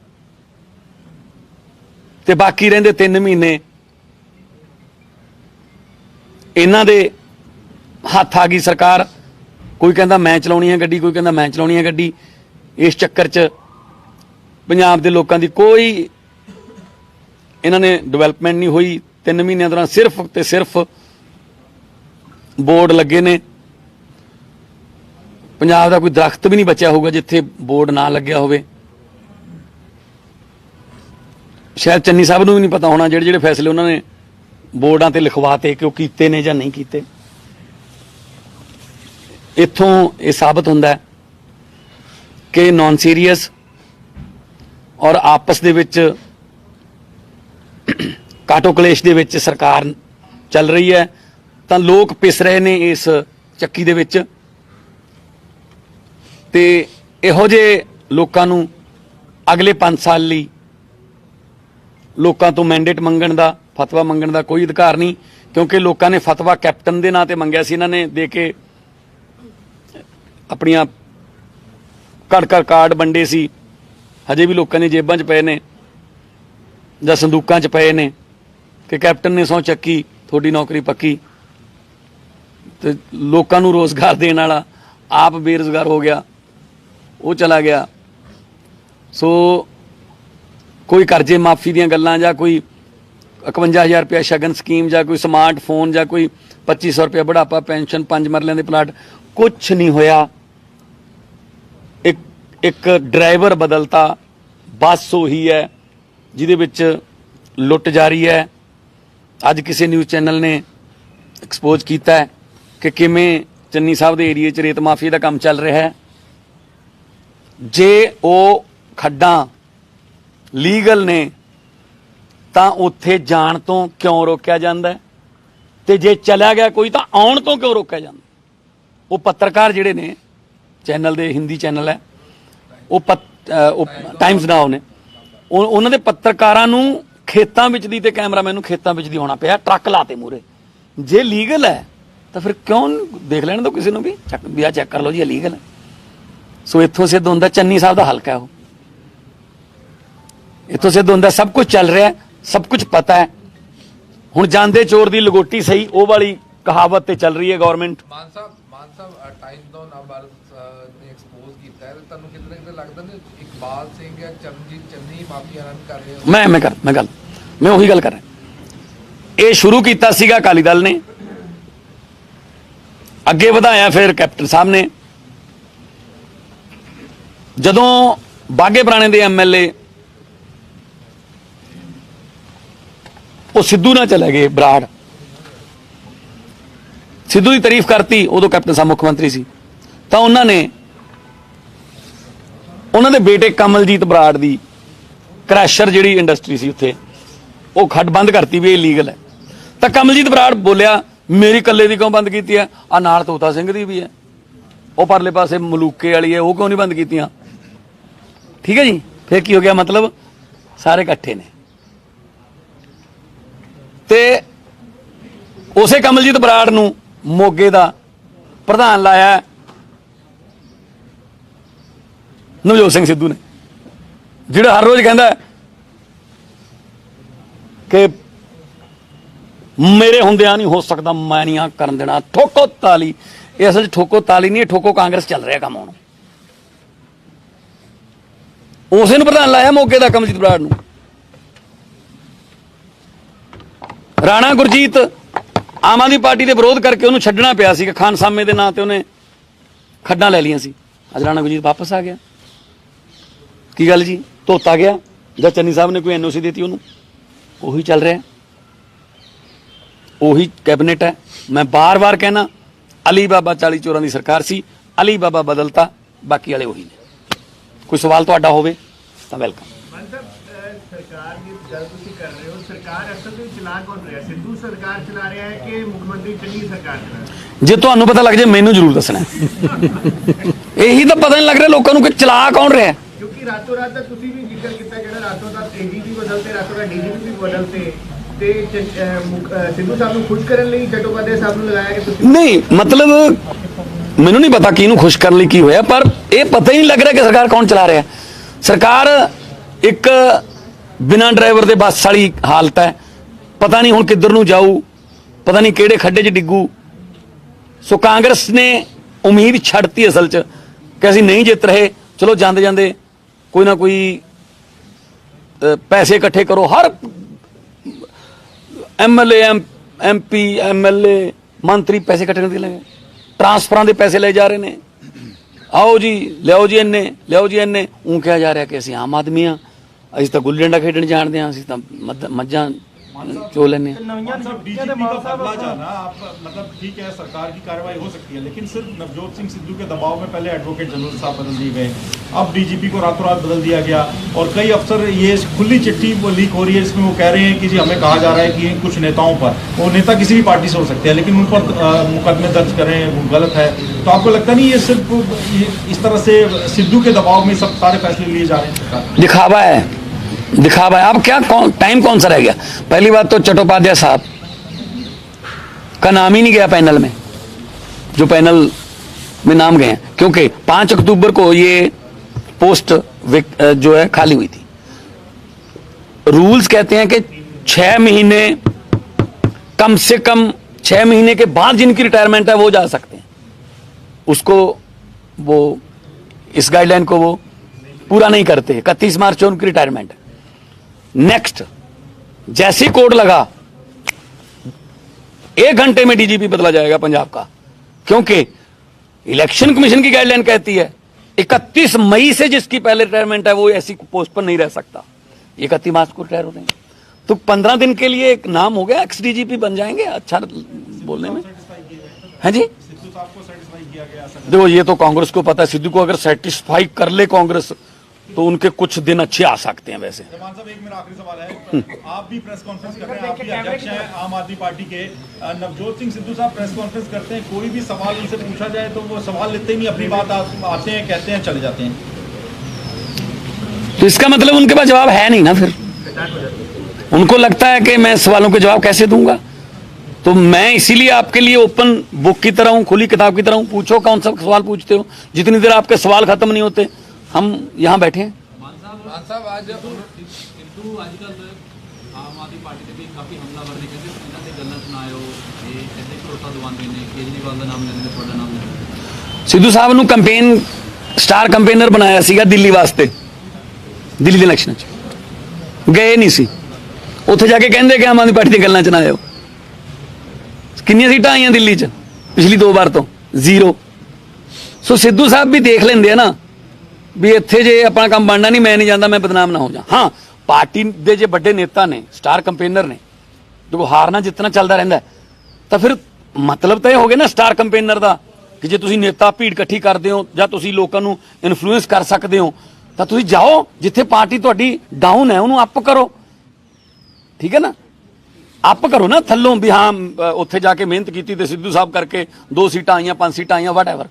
ਤੇ ਬਾਕੀ ਰਹਿੰਦੇ 3 ਮਹੀਨੇ ਇਹਨਾਂ ਦੇ ਹੱਥ ਆ ਗਈ ਸਰਕਾਰ। ਕੋਈ ਕਹਿੰਦਾ ਮੈਂ ਚਲਾਉਣੀ ਹੈ ਗੱਡੀ, ਕੋਈ ਕਹਿੰਦਾ ਮੈਂ ਚਲਾਉਣੀ ਹੈ ਗੱਡੀ। ਇਸ ਚੱਕਰ 'ਚ ਪੰਜਾਬ ਦੇ ਲੋਕਾਂ ਦੀ ਕੋਈ ਇਹਨਾਂ ਨੇ ਡਿਵੈਲਪਮੈਂਟ ਨਹੀਂ ਹੋਈ। 3 ਮਹੀਨਿਆਂ ਦੌਰਾਨ ਸਿਰਫ ਤੇ ਸਿਰਫ ਬੋਰਡ ਲੱਗੇ ਨੇ। ਪੰਜਾਬ ਦਾ ਕੋਈ ਦਰਖਤ ਵੀ ਨਹੀਂ ਬਚਿਆ ਹੋਊਗਾ ਜਿੱਥੇ ਬੋਰਡ ਨਾ ਲੱਗਿਆ ਹੋਵੇ। ਸ਼ਾਇਦ ਚੰਨੀ ਸਾਹਿਬ ਨੂੰ ਵੀ ਨਹੀਂ ਪਤਾ ਹੋਣਾ ਜਿਹੜੇ ਜਿਹੜੇ ਫੈਸਲੇ ਉਹਨਾਂ ਨੇ ਬੋਰਡਾਂ ਤੇ ਲਿਖਵਾਤੇ ਕਿ ਉਹ ਕੀਤੇ ਨੇ ਜਾਂ ਨਹੀਂ ਕੀਤੇ। ਇੱਥੋਂ ਇਹ ਸਾਬਤ ਹੁੰਦਾ ਕਿ ਨਾਨ ਸੀਰੀਅਸ ਔਰ ਆਪਸ ਦੇ ਵਿੱਚ ਕਾਟੋ ਕਲੇਸ਼ ਦੇ ਵਿੱਚ ਸਰਕਾਰ ਚੱਲ ਰਹੀ ਹੈ, ਤਾਂ ਲੋਕ ਪਿਸ ਰਹੇ ਨੇ ਇਸ ਚੱਕੀ ਦੇ ਵਿੱਚ। ਤੇ ਇਹੋ ਜਿਹੇ ਲੋਕਾਂ ਨੂੰ ਅਗਲੇ 5 ਸਾਲ ਲਈ ਲੋਕਾਂ ਤੋਂ ਮੈਂਡੇਟ ਮੰਗਣ ਦਾ, ਫਤਵਾ ਮੰਗਣ ਦਾ ਕੋਈ ਅਧਿਕਾਰ ਨਹੀਂ, ਕਿਉਂਕਿ ਲੋਕਾਂ ਨੇ ਫਤਵਾ ਕੈਪਟਨ ਦੇ ਨਾਂ ਤੇ ਮੰਗਿਆ ਸੀ। ਇਹਨਾਂ ਨੇ ਦੇ ਕੇ ਆਪਣੀਆਂ ਘੜ ਕਾਰਡ ਵੰਡੇ ਸੀ, ਹਜੇ ਵੀ ਲੋਕਾਂ ਦੀ ਜੇਬਾਂ 'ਚ ਪਏ ਨੇ ਜਾਂ ਸੰਦੂਕਾਂ 'ਚ ਪਏ ਨੇ ਕਿ ਕੈਪਟਨ ਨੇ ਸਹੁੰ ਚੱਕੀ, ਤੁਹਾਡੀ ਨੌਕਰੀ ਪੱਕੀ। ਤੇ ਲੋਕਾਂ ਨੂੰ ਰੋਜ਼ਗਾਰ ਦੇਣ ਵਾਲਾ ਆਪ ਬੇਰੁਜ਼ਗਾਰ ਹੋ ਗਿਆ, ਉਹ ਚਲਾ ਗਿਆ। ਸੋ ਕੋਈ ਕਰਜ਼ੇ ਮਾਫੀ ਦੀਆਂ ਗੱਲਾਂ ਜਾਂ ਕੋਈ 51,000 ਰੁਪਇਆ ਸ਼ਗਨ ਸਕੀਮ ਜਾਂ ਕੋਈ ਸਮਾਰਟਫੋਨ ਜਾਂ ਕੋਈ 2500 ਰੁਪਇਆ ਬੁਢਾਪਾ ਪੈਨਸ਼ਨ, 5 ਮਰਲਿਆਂ ਦੇ ਪਲਾਟ, ਕੁਛ ਨਹੀਂ ਹੋਇਆ। ਇੱਕ ਡਰਾਈਵਰ ਬਦਲਤਾ, ਬੱਸ ਉਹੀ ਹੈ ਜਿਹਦੇ ਵਿੱਚ ਲੁੱਟ ਜਾਰੀ ਹੈ। ਅੱਜ ਕਿਸੇ ਨਿਊਜ਼ ਚੈਨਲ ਨੇ ਐਕਸਪੋਜ਼ ਕੀਤਾ ਹੈ ਕਿ ਕਿਵੇਂ ਚੰਨੀ ਸਾਹਿਬ ਦੇ ਏਰੀਏ 'ਚ ਰੇਤ ਮਾਫੀਆ ਦਾ ਕੰਮ ਚੱਲ ਰਿਹਾ ਹੈ। ਜੇ ਉਹ ਖੱਡਾਂ ਲੀਗਲ ਨੇ ਤਾਂ ਉੱਥੇ ਜਾਣ ਤੋਂ ਕਿਉਂ ਰੋਕਿਆ ਜਾਂਦਾ, ਤੇ ਜੇ ਚਲਾ ਗਿਆ ਕੋਈ ਤਾਂ ਆਉਣ ਤੋਂ ਕਿਉਂ ਰੋਕਿਆ ਜਾਂਦਾ? ਉਹ ਪੱਤਰਕਾਰ ਜਿਹੜੇ ਨੇ, ਚੈਨਲ ਦੇ ਹਿੰਦੀ ਚੈਨਲ ਹੈ ਉਹ ਟਾਈਮਸ ਨਾਓ ਨੇ, ਉਹਨਾਂ ਦੇ ਪੱਤਰਕਾਰਾਂ ਨੂੰ ਖੇਤਾਂ ਵਿੱਚ ਦੀ ਤੇ ਕੈਮਰਾਮੈਨ ਨੂੰ ਖੇਤਾਂ ਵਿੱਚ ਦੀ ਹੋਣਾ ਪਿਆ, ਟਰੱਕ ਲਾਤੇ ਮੂਹਰੇ। ਜੇ ਲੀਗਲ ਹੈ ਤਾਂ ਫਿਰ ਕਿਉਂ ਦੇਖ ਲੈਣ ਦਿਓ ਕਿਸੇ ਨੂੰ ਵੀ, ਚੈੱਕ ਕਰ ਲਓ ਜੀ ਲੀਗਲ ਹੈ। ਸੋ ਇੱਥੋਂ ਸਿੱਧ ਹੁੰਦਾ ਚੰਨੀ ਸਾਹਿਬ ਦਾ ਹਲਕਾ ਉਹ, इतों सिद्ध होंदा सब कुछ चल रहा है, सब कुछ पता है। हुण जांदे चोर दी लगोटी सही, वो वाली कहावत ते चल रही है गवर्नमेंट। मान साहब टाइम ਤੋਂ ਨਵਭਾਰਤ ਨੇ ਐਕਸਪੋਜ਼ ਕੀਤਾ ਹੈ, ਤੁਹਾਨੂੰ ਕਿਤੇ ਨਾ ਕਿਤੇ ਲੱਗਦਾ ਨਹੀਂ ਇਕਬਾਲ ਸਿੰਘ ਜਾਂ ਚਰਨਜੀਤ ਚੰਨੀ ਮਾਫੀਆ ਰਨ ਕਰ ਰਹੇ ਹੋ? मैं ਉਹੀ ਗੱਲ ਕਰ ਰਿਹਾ। ਇਹ ਸ਼ੁਰੂ ਕੀਤਾ ਸੀਗਾ ਅਕਾਲੀ ਦਲ ਨੇ, ਅੱਗੇ ਵਧਾਇਆ ਫਿਰ ਕੈਪਟਨ ਸਾਹਿਬ ਨੇ। ਜਦੋਂ ਬਾਗੇ ਪੁਰਾਣੇ ਦੇ ਐਮਐਲਏ ਉਹ ਸਿੱਧੂ ਨਾਲ ਚਲੇ ਗਏ, ਬਰਾੜ ਸਿੱਧੂ ਦੀ ਤਾਰੀਫ ਕਰਤੀ, ਉਦੋਂ ਕੈਪਟਨ ਸਾਹਿਬ ਮੁੱਖ ਮੰਤਰੀ ਸੀ, ਤਾਂ ਉਹਨਾਂ ਨੇ ਉਹਨਾਂ ਦੇ ਬੇਟੇ ਕਮਲਜੀਤ ਬਰਾੜ ਦੀ ਕ੍ਰੈਸ਼ਰ ਜਿਹੜੀ ਇੰਡਸਟਰੀ ਸੀ ਉੱਥੇ, ਉਹ ਖੱਡ ਬੰਦ ਕਰਤੀ ਵੀ ਇਹ ਲੀਗਲ ਹੈ। ਤਾਂ ਕਮਲਜੀਤ ਬਰਾੜ ਬੋਲਿਆ ਮੇਰੀ ਕੱਲੇ ਦੀ ਕਿਉਂ ਬੰਦ ਕੀਤੀ ਹੈ, ਆ ਨਾਲ ਤੋਤਾ ਸਿੰਘ ਦੀ ਵੀ ਹੈ, ਉਹ ਪਰਲੇ ਪਾਸੇ ਮਲੂਕੇ ਵਾਲੀ ਹੈ, ਉਹ ਕਿਉਂ ਨਹੀਂ ਬੰਦ ਕੀਤੀਆਂ? ਠੀਕ ਹੈ ਜੀ। ਫਿਰ ਕੀ ਹੋ ਗਿਆ, ਮਤਲਬ ਸਾਰੇ ਇਕੱਠੇ ਨੇ। ਤੇ ਉਸੇ ਕਮਲਜੀਤ ਬਰਾੜ ਨੂੰ ਮੋਗੇ ਦਾ ਪ੍ਰਧਾਨ ਲਾਇਆ ਨਵਜੋਤ ਸਿੰਘ ਸਿੱਧੂ ਨੇ, ਜਿਹੜਾ ਹਰ ਰੋਜ਼ ਕਹਿੰਦਾ ਕਿ ਮੇਰੇ ਹੁੰਦਿਆਂ ਨਹੀਂ ਹੋ ਸਕਦਾ, ਮੈਂ ਨਹੀਂ ਆ ਕਰਨ ਦੇਣਾ, ਠੋਕੋ ਤਾਲੀ। ਇਹ ਅਸਲ 'ਚ ਠੋਕੋ ਤਾਲੀ ਨਹੀਂ, ਠੋਕੋ ਕਾਂਗਰਸ ਚੱਲ ਰਿਹਾ ਕੰਮ ਹੁਣ। ਉਸੇ ਨੂੰ ਪ੍ਰਧਾਨ ਲਾਇਆ ਮੋਗੇ ਦਾ ਕਮਲਜੀਤ ਬਰਾੜ ਨੂੰ। ਰਾਣਾ ਗੁਰਜੀਤ ਆਮ ਆਦਮੀ ਪਾਰਟੀ ਦੇ ਵਿਰੋਧ ਕਰਕੇ ਉਹਨੂੰ ਛੱਡਣਾ ਪਿਆ ਸੀ, ਖਾਨ ਸਾਮੇ ਦੇ ਨਾਂ ਤੇ ਉਹਨੇ ਖੱਡਾਂ ਲੈ ਲਈਆਂ ਸੀ। ਅੱਜ ਰਾਣਾ ਗੁਰਜੀਤ ਵਾਪਸ ਆ ਗਿਆ। ਕੀ ਗੱਲ ਜੀ, ਧੋਤਾ ਗਿਆ ਜਾਂ ਚੰਨੀ ਸਾਹਿਬ ਨੇ ਕੋਈ ਐਨਓਸੀ ਦਿੱਤੀ ਉਹਨੂੰ? ਉਹੀ ਚੱਲ ਰਿਹਾ, ਉਹੀ ਕੈਬਨਿਟ ਹੈ। ਮੈਂ ਬਾਰ-ਬਾਰ ਕਹਿਣਾ, ਅਲੀ ਬਾਬਾ 40 ਚੋਰਾਂ ਦੀ ਸਰਕਾਰ ਸੀ, ਅਲੀ ਬਾਬਾ ਬਦਲਤਾ, ਬਾਕੀ ਵਾਲੇ ਉਹੀ ਨੇ। ਕੋਈ ਸਵਾਲ ਤੁਹਾਡਾ ਹੋਵੇ ਤਾਂ ਵੈਲਕਮ। ਸਰਕਾਰ ਦੀ ਗੱਲ ਤੁਸੀਂ ਕਰ ਰਹੇ ਹੋ, ਸਰਕਾਰ ਅਸਲ ਵਿੱਚ ਚਲਾ ਕੌਣ ਰਿਹਾ? ਸਿੱਧੂ ਸਰਕਾਰ ਚਲਾ ਰਿਹਾ ਹੈ ਕਿ ਮੁੱਖ ਮੰਤਰੀ ਚੰਨੀ ਸਰਕਾਰ ਚਲਾ ਰਹੀ ਹੈ? ਜੇ ਤੁਹਾਨੂੰ ਪਤਾ ਲੱਗ ਜਾਏ ਮੈਨੂੰ ਜ਼ਰੂਰ ਦੱਸਣਾ। ਇਹੀ ਤਾਂ ਪਤਾ ਨਹੀਂ ਲੱਗ ਰਿਹਾ ਲੋਕਾਂ ਨੂੰ ਕਿ ਚਲਾ ਕੌਣ ਰਿਹਾ। ਕਿਉਂਕਿ ਰਾਤੋਂ ਰਾਤ ਤਾਂ ਤੁਸੀਂ ਵੀ ਜ਼ਿਕਰ ਕੀਤਾ, ਜਿਹੜਾ ਰਾਤੋਂ ਰਾਤ ਏਡੀਜੀ ਬਦਲਤੇ, ਰਾਤੋਂ ਰਾਤ ਡੀਜੀਪੀ ਵੀ ਬਦਲਤੇ, ਤੇ ਸਿੱਧੂ ਸਾਹਿਬ ਨੂੰ ਖੁਸ਼ ਕਰਨ ਲਈ ਚਟੋਪਾਧਿਆਏ ਸਾਹਿਬ ਨੂੰ ਲਗਾਇਆ ਕਿ ਤੁਸੀਂ ਨਹੀਂ, ਮਤਲਬ ਮੈਨੂੰ ਨਹੀਂ ਪਤਾ ਕਿਹਨੂੰ ਖੁਸ਼ ਕਰਨ ਲਈ ਕੀ ਹੋਇਆ, ਪਰ ਇਹ ਪਤਾ ਹੀ ਨਹੀਂ ਲੱਗ ਰਿਹਾ ਕਿ ਸਰਕਾਰ ਕੌਣ ਚਲਾ ਰਿਹਾ। ਸਰਕਾਰ ਇੱਕ ਬਿਨਾਂ ਡਰਾਈਵਰ ਦੇ ਬੱਸ ਵਾਲੀ ਹਾਲਤ ਹੈ, ਪਤਾ ਨਹੀਂ ਹੁਣ ਕਿੱਧਰ ਨੂੰ ਜਾਊ, ਪਤਾ ਨਹੀਂ ਕਿਹੜੇ ਖੱਡੇ 'ਚ ਡਿੱਗੂ। ਸੋ ਕਾਂਗਰਸ ਨੇ ਉਮੀਦ ਛੱਡਤੀ ਅਸਲ 'ਚ ਕਿ ਅਸੀਂ ਨਹੀਂ ਜਿੱਤ ਰਹੇ, ਚਲੋ ਜਾਂਦੇ ਜਾਂਦੇ ਕੋਈ ਨਾ ਕੋਈ ਪੈਸੇ ਇਕੱਠੇ ਕਰੋ। ਹਰ ਐਮਐਲਏ ਐਮਪੀ ਐਮਐਲਏ ਮੰਤਰੀ ਪੈਸੇ ਇਕੱਠੇ ਕਰਦੇ ਲੱਗੇ, ਟਰਾਂਸਫਰਾਂ ਦੇ ਪੈਸੇ ਲੈ ਜਾ ਰਹੇ ਨੇ। ਆਓ ਜੀ ਲਿਆਓ ਜੀ ਇੰਨੇ, ਲਿਆਓ ਜੀ ਇੰਨੇ। ਉਹ ਕਿਹਾ ਜਾ ਰਿਹਾ ਕਿ ਅਸੀਂ ਆਮ ਆਦਮੀ ਹਾਂ, ਅਸੀਂ ਤਾਂ ਗੁੱਲੀ ਡੰਡਾ ਖੇਡਣ ਜਾਣਦੇ ਹਾਂ, ਅਸੀਂ ਤਾਂ ਮੱਝਾਂ चो लेने डीजीपी का बदला जाना आप मतलब ठीक है, सरकार की कार्रवाई हो सकती है, लेकिन सिर्फ नवजोत सिंह सिद्धू के दबाव में पहले एडवोकेट जनरल साहब बदल दिए गए, अब डीजीपी को रातों रात बदल दिया गया, और कई अफसर, ये खुली चिट्ठी लीक हो रही है, इसमें वो कह रहे हैं कि जी हमें कहा जा रहा है कि कुछ नेताओं पर, वो नेता किसी भी पार्टी से हो सकते हैं, लेकिन उन पर मुकदमे दर्ज करें वो गलत है। तो आपको लगता नहीं ये सिर्फ इस तरह से सिद्धू के दबाव में सब सारे फैसले लिए जा रहे हैं? दिखावा है, दिखावा है। अब क्या टाइम कौन सा रह गया? पहली बात तो चट्टोपाध्याय साहब का नाम ही नहीं गया पैनल में, जो पैनल में नाम गए हैं, क्योंकि 5 अक्टूबर को ये पोस्ट जो है खाली हुई थी। रूल्स कहते हैं कि 6 महीने, कम से कम 6 महीने के बाद जिनकी रिटायरमेंट है वो जा सकते हैं। उसको वो इस गाइडलाइन को वो पूरा नहीं करते। 31 मार्च को उनकी रिटायरमेंट है। नेक्स्ट जैसी कोड लगा 1 घंटे में डीजीपी बदला जाएगा पंजाब का, क्योंकि इलेक्शन कमीशन की गाइडलाइन कहती है 31 मई से जिसकी पहले रिटायरमेंट है वो ऐसी पोस्ट पर नहीं रह सकता। 31 मार्च को रिटायर हो रहे हैं, तो 15 दिन के लिए एक नाम हो गया, एक्स डीजीपी बन जाएंगे। अच्छा बोलने में है जी। देखो ये तो कांग्रेस को पता है, सिद्धू को अगर सेटिस्फाई कर ले कांग्रेस तो उनके कुछ दिन अच्छे आ सकते हैं। वैसे जमान साहब, एक मेरा आखिरी सवाल है, आप भी प्रेस कॉन्फ्रेंस कर रहे हैं, आप भी अध्यक्ष हैं आम आदमी पार्टी के, नवजोत सिंह सिद्धू साहब प्रेस कॉन्फ्रेंस करते हैं, कोई भी सवाल उनसे पूछा जाए तो वो सवाल लेते ही नहीं, अपनी बात आते हैं, कहते हैं, चले जाते हैं। तो इसका मतलब उनके पास जवाब है नहीं ना, फिर उनको लगता है कि मैं सवालों के जवाब कैसे दूंगा। तो मैं इसीलिए आपके लिए ओपन बुक की तरह हूं, खुली किताब की तरह हूं। पूछो कौन सा सवाल पूछते हो, जितनी देर आपके सवाल खत्म नहीं होते हम यहाँ बैठे हैं। ਮਾਨ ਸਾਹਿਬ ਅੱਜ ਸਿੱਧੂ ਅੱਜ ਕੱਲ੍ਹ ਆਮ ਆਦਮੀ ਪਾਰਟੀ ਦੇ ਵੀ ਕਾਫੀ ਹਮਲਾਵਰ ਨੇ, ਕਹਿੰਦੇ ਇਹਨਾਂ ਦੇ ਗੱਲਾਂ ਸੁਣਾਇਓ, ਇਹ ਕਹਿੰਦੇ ਭਰੋਸਾ ਦਿਵਾਉਂਦੇ ਨੇ, ਕੇਜਰੀਵਾਲ ਦਾ ਨਾਮ ਲੈਂਦੇ ਨੇ, ਤੁਹਾਡਾ ਨਾਮ ਲੈਂਦੇ। ਸਿੱਧੂ ਸਾਹਿਬ ਨੂੰ ਕੰਪੇਨ ਸਟਾਰ ਕੰਪੇਨਰ ਬਣਾਇਆ ਸੀਗਾ ਦਿੱਲੀ ਵਾਸਤੇ, ਦਿੱਲੀ ਦੇ ਇਲੈਕਸ਼ਨ 'ਚ ਗਏ ਨਹੀਂ ਸੀ, ਉੱਥੇ ਜਾ ਕੇ ਕਹਿੰਦੇ ਕਿ ਆਮ ਆਦਮੀ ਪਾਰਟੀ ਦੀਆਂ ਗੱਲਾਂ ਚ ਨਾ ਆਇਓ। ਕਿੰਨੀਆਂ ਸੀਟਾਂ ਆਈਆਂ ਦਿੱਲੀ 'ਚ ਪਿਛਲੀ 2 ਵਾਰ ਤੋਂ? 0। ਸੋ ਸਿੱਧੂ ਸਾਹਿਬ ਵੀ ਦੇਖ ਲੈਂਦੇ ਆ ਨਾ ਵੀ ਇੱਥੇ ਜੇ ਆਪਣਾ ਕੰਮ ਬਣਨਾ ਨਹੀਂ, ਮੈਂ ਨਹੀਂ ਜਾਂਦਾ, ਮੈਂ ਬਦਨਾਮ ਨਾ ਹੋ ਜਾ। ਹਾਂ, ਪਾਰਟੀ ਦੇ ਜੇ ਵੱਡੇ ਨੇਤਾ ਨੇ, ਸਟਾਰ ਕੰਪੇਨਰ ਨੇ, ਦੇਖੋ ਹਾਰਨਾ ਜਿੱਤਣਾ ਚੱਲਦਾ ਰਹਿੰਦਾ, ਤਾਂ ਫਿਰ ਮਤਲਬ ਤਾਂ ਇਹ ਹੋ ਗਿਆ ਨਾ ਸਟਾਰ ਕੰਪੇਨਰ ਦਾ ਕਿ ਜੇ ਤੁਸੀਂ ਨੇਤਾ ਭੀੜ ਇਕੱਠੀ ਕਰਦੇ ਹੋ ਜਾਂ ਤੁਸੀਂ ਲੋਕਾਂ ਨੂੰ ਇਨਫਲੂਐਂਸ ਕਰ ਸਕਦੇ ਹੋ, ਤਾਂ ਤੁਸੀਂ ਜਾਓ ਜਿੱਥੇ ਪਾਰਟੀ ਤੁਹਾਡੀ ਡਾਊਨ ਹੈ ਉਹਨੂੰ ਅਪ ਕਰੋ, ਠੀਕ ਹੈ ਨਾ, ਅਪ ਕਰੋ ਨਾ ਥੱਲੋਂ ਵੀ ਹਾਂ ਉੱਥੇ ਜਾ ਕੇ ਮਿਹਨਤ ਕੀਤੀ ਤੇ ਸਿੱਧੂ ਸਾਹਿਬ ਕਰਕੇ 2 ਸੀਟਾਂ ਆਈਆਂ, 5 ਸੀਟਾਂ ਆਈਆਂ, ਵਾਟਐਵਰ।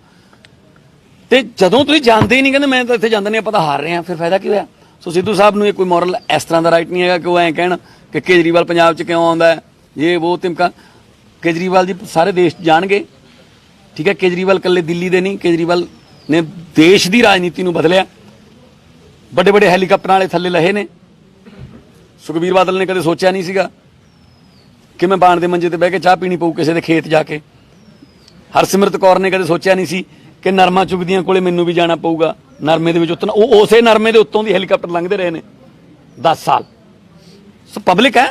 ਤੇ ਜਦੋਂ ਤੁਸੀਂ ਜਾਣਦੇ ਹੀ ਨਹੀਂ, ਕਹਿੰਦੇ ਮੈਂ ਤਾਂ ਇੱਥੇ ਜਾਂਦਾ ਨਹੀਂ, ਆਪਾਂ ਤਾਂ ਹਾਰ ਰਹੇ ਹਾਂ, ਫਿਰ ਫਾਇਦਾ ਕੀ ਹੋਇਆ? ਸੋ ਸਿੱਧੂ ਸਾਹਿਬ ਨੂੰ ਇਹ ਕੋਈ ਮੋਰਲ ਇਸ ਤਰ੍ਹਾਂ ਦਾ ਰਾਈਟ ਨਹੀਂ ਹੈਗਾ ਕਿ ਉਹ ਐਂ ਕਹਿਣ ਕਿ ਕੇਜਰੀਵਾਲ ਪੰਜਾਬ 'ਚ ਕਿਉਂ ਆਉਂਦਾ ਹੈ, ਇਹ ਉਹ ਤਿਮਕਾ। ਕੇਜਰੀਵਾਲ ਜੀ ਸਾਰੇ ਦੇਸ਼ ਜਾਣਗੇ, ਠੀਕ ਹੈ, ਕੇਜਰੀਵਾਲ ਇਕੱਲੇ ਦਿੱਲੀ ਦੇ ਨਹੀਂ, ਕੇਜਰੀਵਾਲ ਨੇ ਦੇਸ਼ ਦੀ ਰਾਜਨੀਤੀ ਨੂੰ ਬਦਲਿਆ। ਵੱਡੇ ਵੱਡੇ ਹੈਲੀਕਾਪਟਰਾਂ ਵਾਲੇ ਥੱਲੇ ਲਹੇ ਨੇ। ਸੁਖਬੀਰ ਬਾਦਲ ਨੇ ਕਦੇ ਸੋਚਿਆ ਨਹੀਂ ਸੀਗਾ ਕਿ ਮੈਂ ਬਾਣ ਦੇ ਮੰਜੇ ਤੇ ਬਹਿ ਕੇ ਚਾਹ ਪੀਣੀ ਪਊ ਕਿਸੇ ਦੇ ਖੇਤ ਜਾ ਕੇ। ਹਰਸਿਮਰਤ ਕੌਰ ਨੇ ਕਦੇ ਸੋਚਿਆ ਨਹੀਂ ਸੀ ਕਿ ਨਰਮਾ ਚੁਗਦੀਆਂ ਕੋਲੇ ਮੈਨੂੰ ਵੀ ਜਾਣਾ ਪਊਗਾ, ਨਰਮੇ ਦੇ ਵਿੱਚ ਉਤਰਨਾ। ਉਹ ਉਸੇ ਨਰਮੇ ਦੇ ਉੱਤੋਂ ਦੀ ਹੈਲੀਕਾਪਟਰ ਲੰਘਦੇ ਰਹੇ ਨੇ 10 ਸਾਲ। ਸੋ ਪਬਲਿਕ ਹੈ,